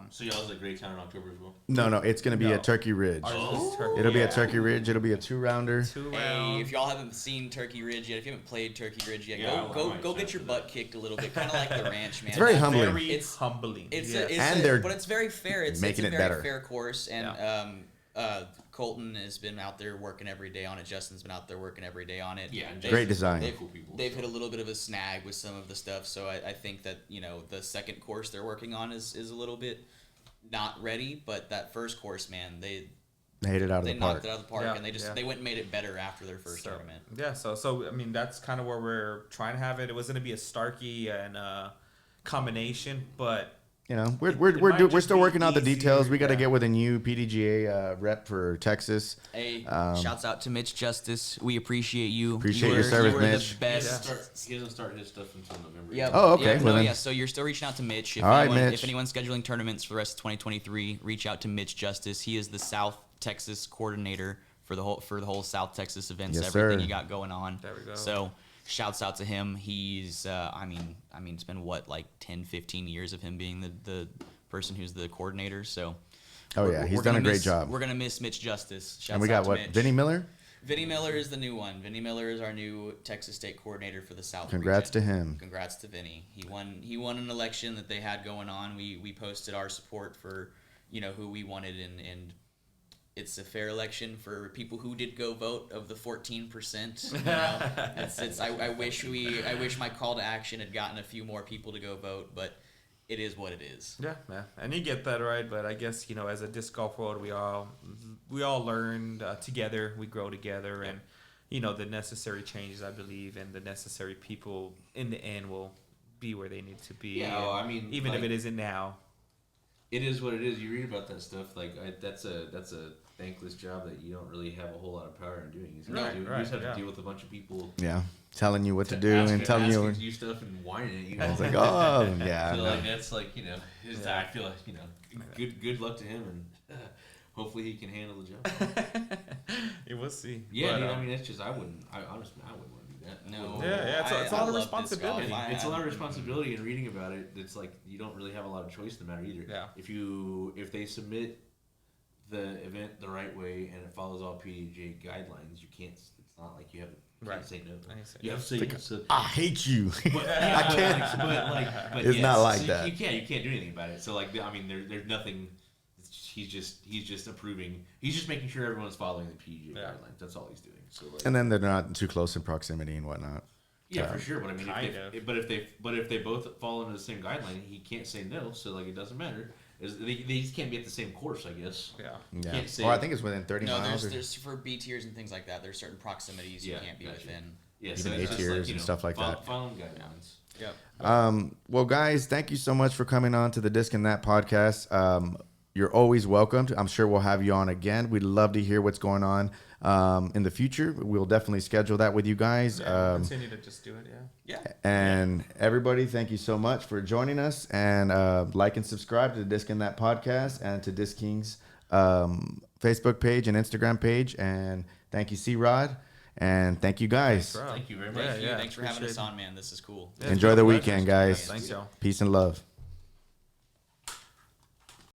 C: So y'all's at Graytown in October as well.
D: No, it's gonna be
E: No.
D: at Turkey Ridge.
E: Ours
C: Oh.
E: is Turkey.
D: It'll be
E: yeah.
D: at Turkey Ridge. It'll be a 2-rounder.
E: Two
A: Hey,
E: round.
A: if y'all haven't seen Turkey Ridge yet, if you haven't played Turkey Ridge yet,
C: Yeah, I
A: go
C: might
A: go
C: check
A: get your
C: for
A: butt
C: that.
A: kicked a little bit, kind of like the ranch, man.
D: It's very humbling.
E: Very
A: It's-
E: humbling.
A: It's
E: yes.
A: a, it's
D: And
A: a,
D: they're
A: but it's very fair. It's
D: making
A: a
D: it
A: very
D: better.
A: fair course, and Colton has been out there working every day on it. Justin's been out there working every day on it.
C: Yeah, and
D: Great design.
A: They've,
C: Cool people,
A: they've
C: so.
A: hit a little bit of a snag with some of the stuff, so I think that the second course they're working on is a little bit not ready, but that first course, man, they
D: hit it out of the
A: knocked
D: park.
A: it out of the park,
E: Yeah,
A: and they went and made it better after their first tournament.
E: Yeah, so that's kind of where we're trying to have it. It was going to be a Starkey and combination, but
D: We're
E: It
D: we're
E: might
D: we're
E: just
D: still
E: be
D: working out the details. We got to
E: easier,
D: get with a new PDGA rep for Texas.
A: Hey, shouts out to Mitch Justice. We appreciate you.
D: Appreciate
A: You
D: your
A: were-
D: service,
A: you were
D: Mitch.
A: The best.
C: He doesn't start his stuff until November.
A: Yep.
D: Oh, okay.
A: Yeah,
D: Well, then-
A: yeah. So you're still reaching out to Mitch. If
D: All right,
A: anyone,
D: Mitch.
A: If anyone's scheduling tournaments for the rest of 2023, reach out to Mitch Justice. He is the South Texas coordinator for the whole South Texas events.
D: Yes,
A: everything
D: sir.
A: you got going on.
E: There we go.
A: So shouts out to him. He's it's been what, like 10, 15 years of him being the person who's the coordinator. So
D: Oh yeah, he's done a great job.
A: We're gonna miss Mitch Justice. Shouts
D: And we
A: out
D: got
A: to
D: what?
A: Mitch.
D: Vinny Miller.
A: Vinny Miller is the new one. Vinny Miller is our new Texas State coordinator for the South.
D: Congrats
A: region.
D: to him.
A: Congrats to Vinny. He won an election that they had going on. We posted our support for who we wanted, and it's a fair election for people who did go vote. Of the 14%, I wish my call to action had gotten a few more people to go vote, but it is what it is.
E: yeah, and you get that right. But I guess as a disc golf world, we all learn together. We grow together, and the necessary changes, I believe, and the necessary people in the end will be where they need to be.
C: Yeah, well, I mean,
E: even if
C: like-
E: it isn't now.
C: It is what it is. You read about that stuff. That's a thankless job that you don't really have a whole lot of power in doing. You
E: Right,
C: you just have
E: yeah.
C: to deal with a bunch of people
D: Yeah, telling you what to do and telling you.
C: asking you stuff and whining at you.
D: It's like, oh yeah.
C: So
D: no.
C: that's I feel like good luck to him, and hopefully he can handle the job.
E: You will see.
C: Yeah,
E: But,
C: dude, I mean, it's just honestly I wouldn't want to do that.
A: No.
E: Yeah, it's a lot of
A: love disc
E: responsibility.
A: golf.
C: It's a lot of responsibility, and reading about it, it's like you don't really have a lot of choice in the matter either.
E: Yeah.
C: If they submit the event the right way and it follows all PDJ guidelines, you can't. It's not like you have you can't
E: Right.
C: say no.
E: I say
C: You have to say yes. So,
D: I hate you.
C: but, yeah, I can't. But
D: It's
C: yes,
D: not like
C: so
D: that.
C: You can't do anything about it. So I mean, there's nothing. He's just approving. He's just making sure everyone's following the PDJ
E: Yeah.
C: guidelines. That's all he's doing. So
D: And then they're not too close in proximity and whatnot.
C: yeah, for sure. But I mean,
E: Kind
C: if they both fall under the same guideline, he can't say no. So it doesn't matter. They just can't be at the same course, I guess.
E: Yeah.
D: Yeah.
C: Can't say-
D: Or I think it's within 30
A: No,
D: miles.
A: there's for B tiers and things like that. There's certain proximities you
C: Yeah,
A: can't be
C: gotcha.
A: within.
C: Yeah,
D: even
C: so it's
D: A
C: just
D: tiers and stuff like that.
C: Following guidelines.
B: Yep.
D: Well, guys, thank you so much for coming on to the Disc and That podcast. You're always welcomed. I'm sure we'll have you on again. We'd love to hear what's going on in the future. We'll definitely schedule that with you guys.
B: Yeah, we'll continue to just do it. Yeah.
A: Yeah.
D: And everybody, thank you so much for joining us. And like and subscribe to the Disc and That podcast and to Disc King's Facebook page and Instagram page. And thank you, C-Rod. And thank you, guys.
B: Thanks, bro.
C: Thank you very much.
A: Thank you.
B: yeah,
A: Thanks for having us
B: appreciate it.
A: on, man. This is cool.
B: Yeah,
D: Enjoy the
B: pleasure.
D: weekend, guys.
B: Thanks, y'all.
D: Peace and love.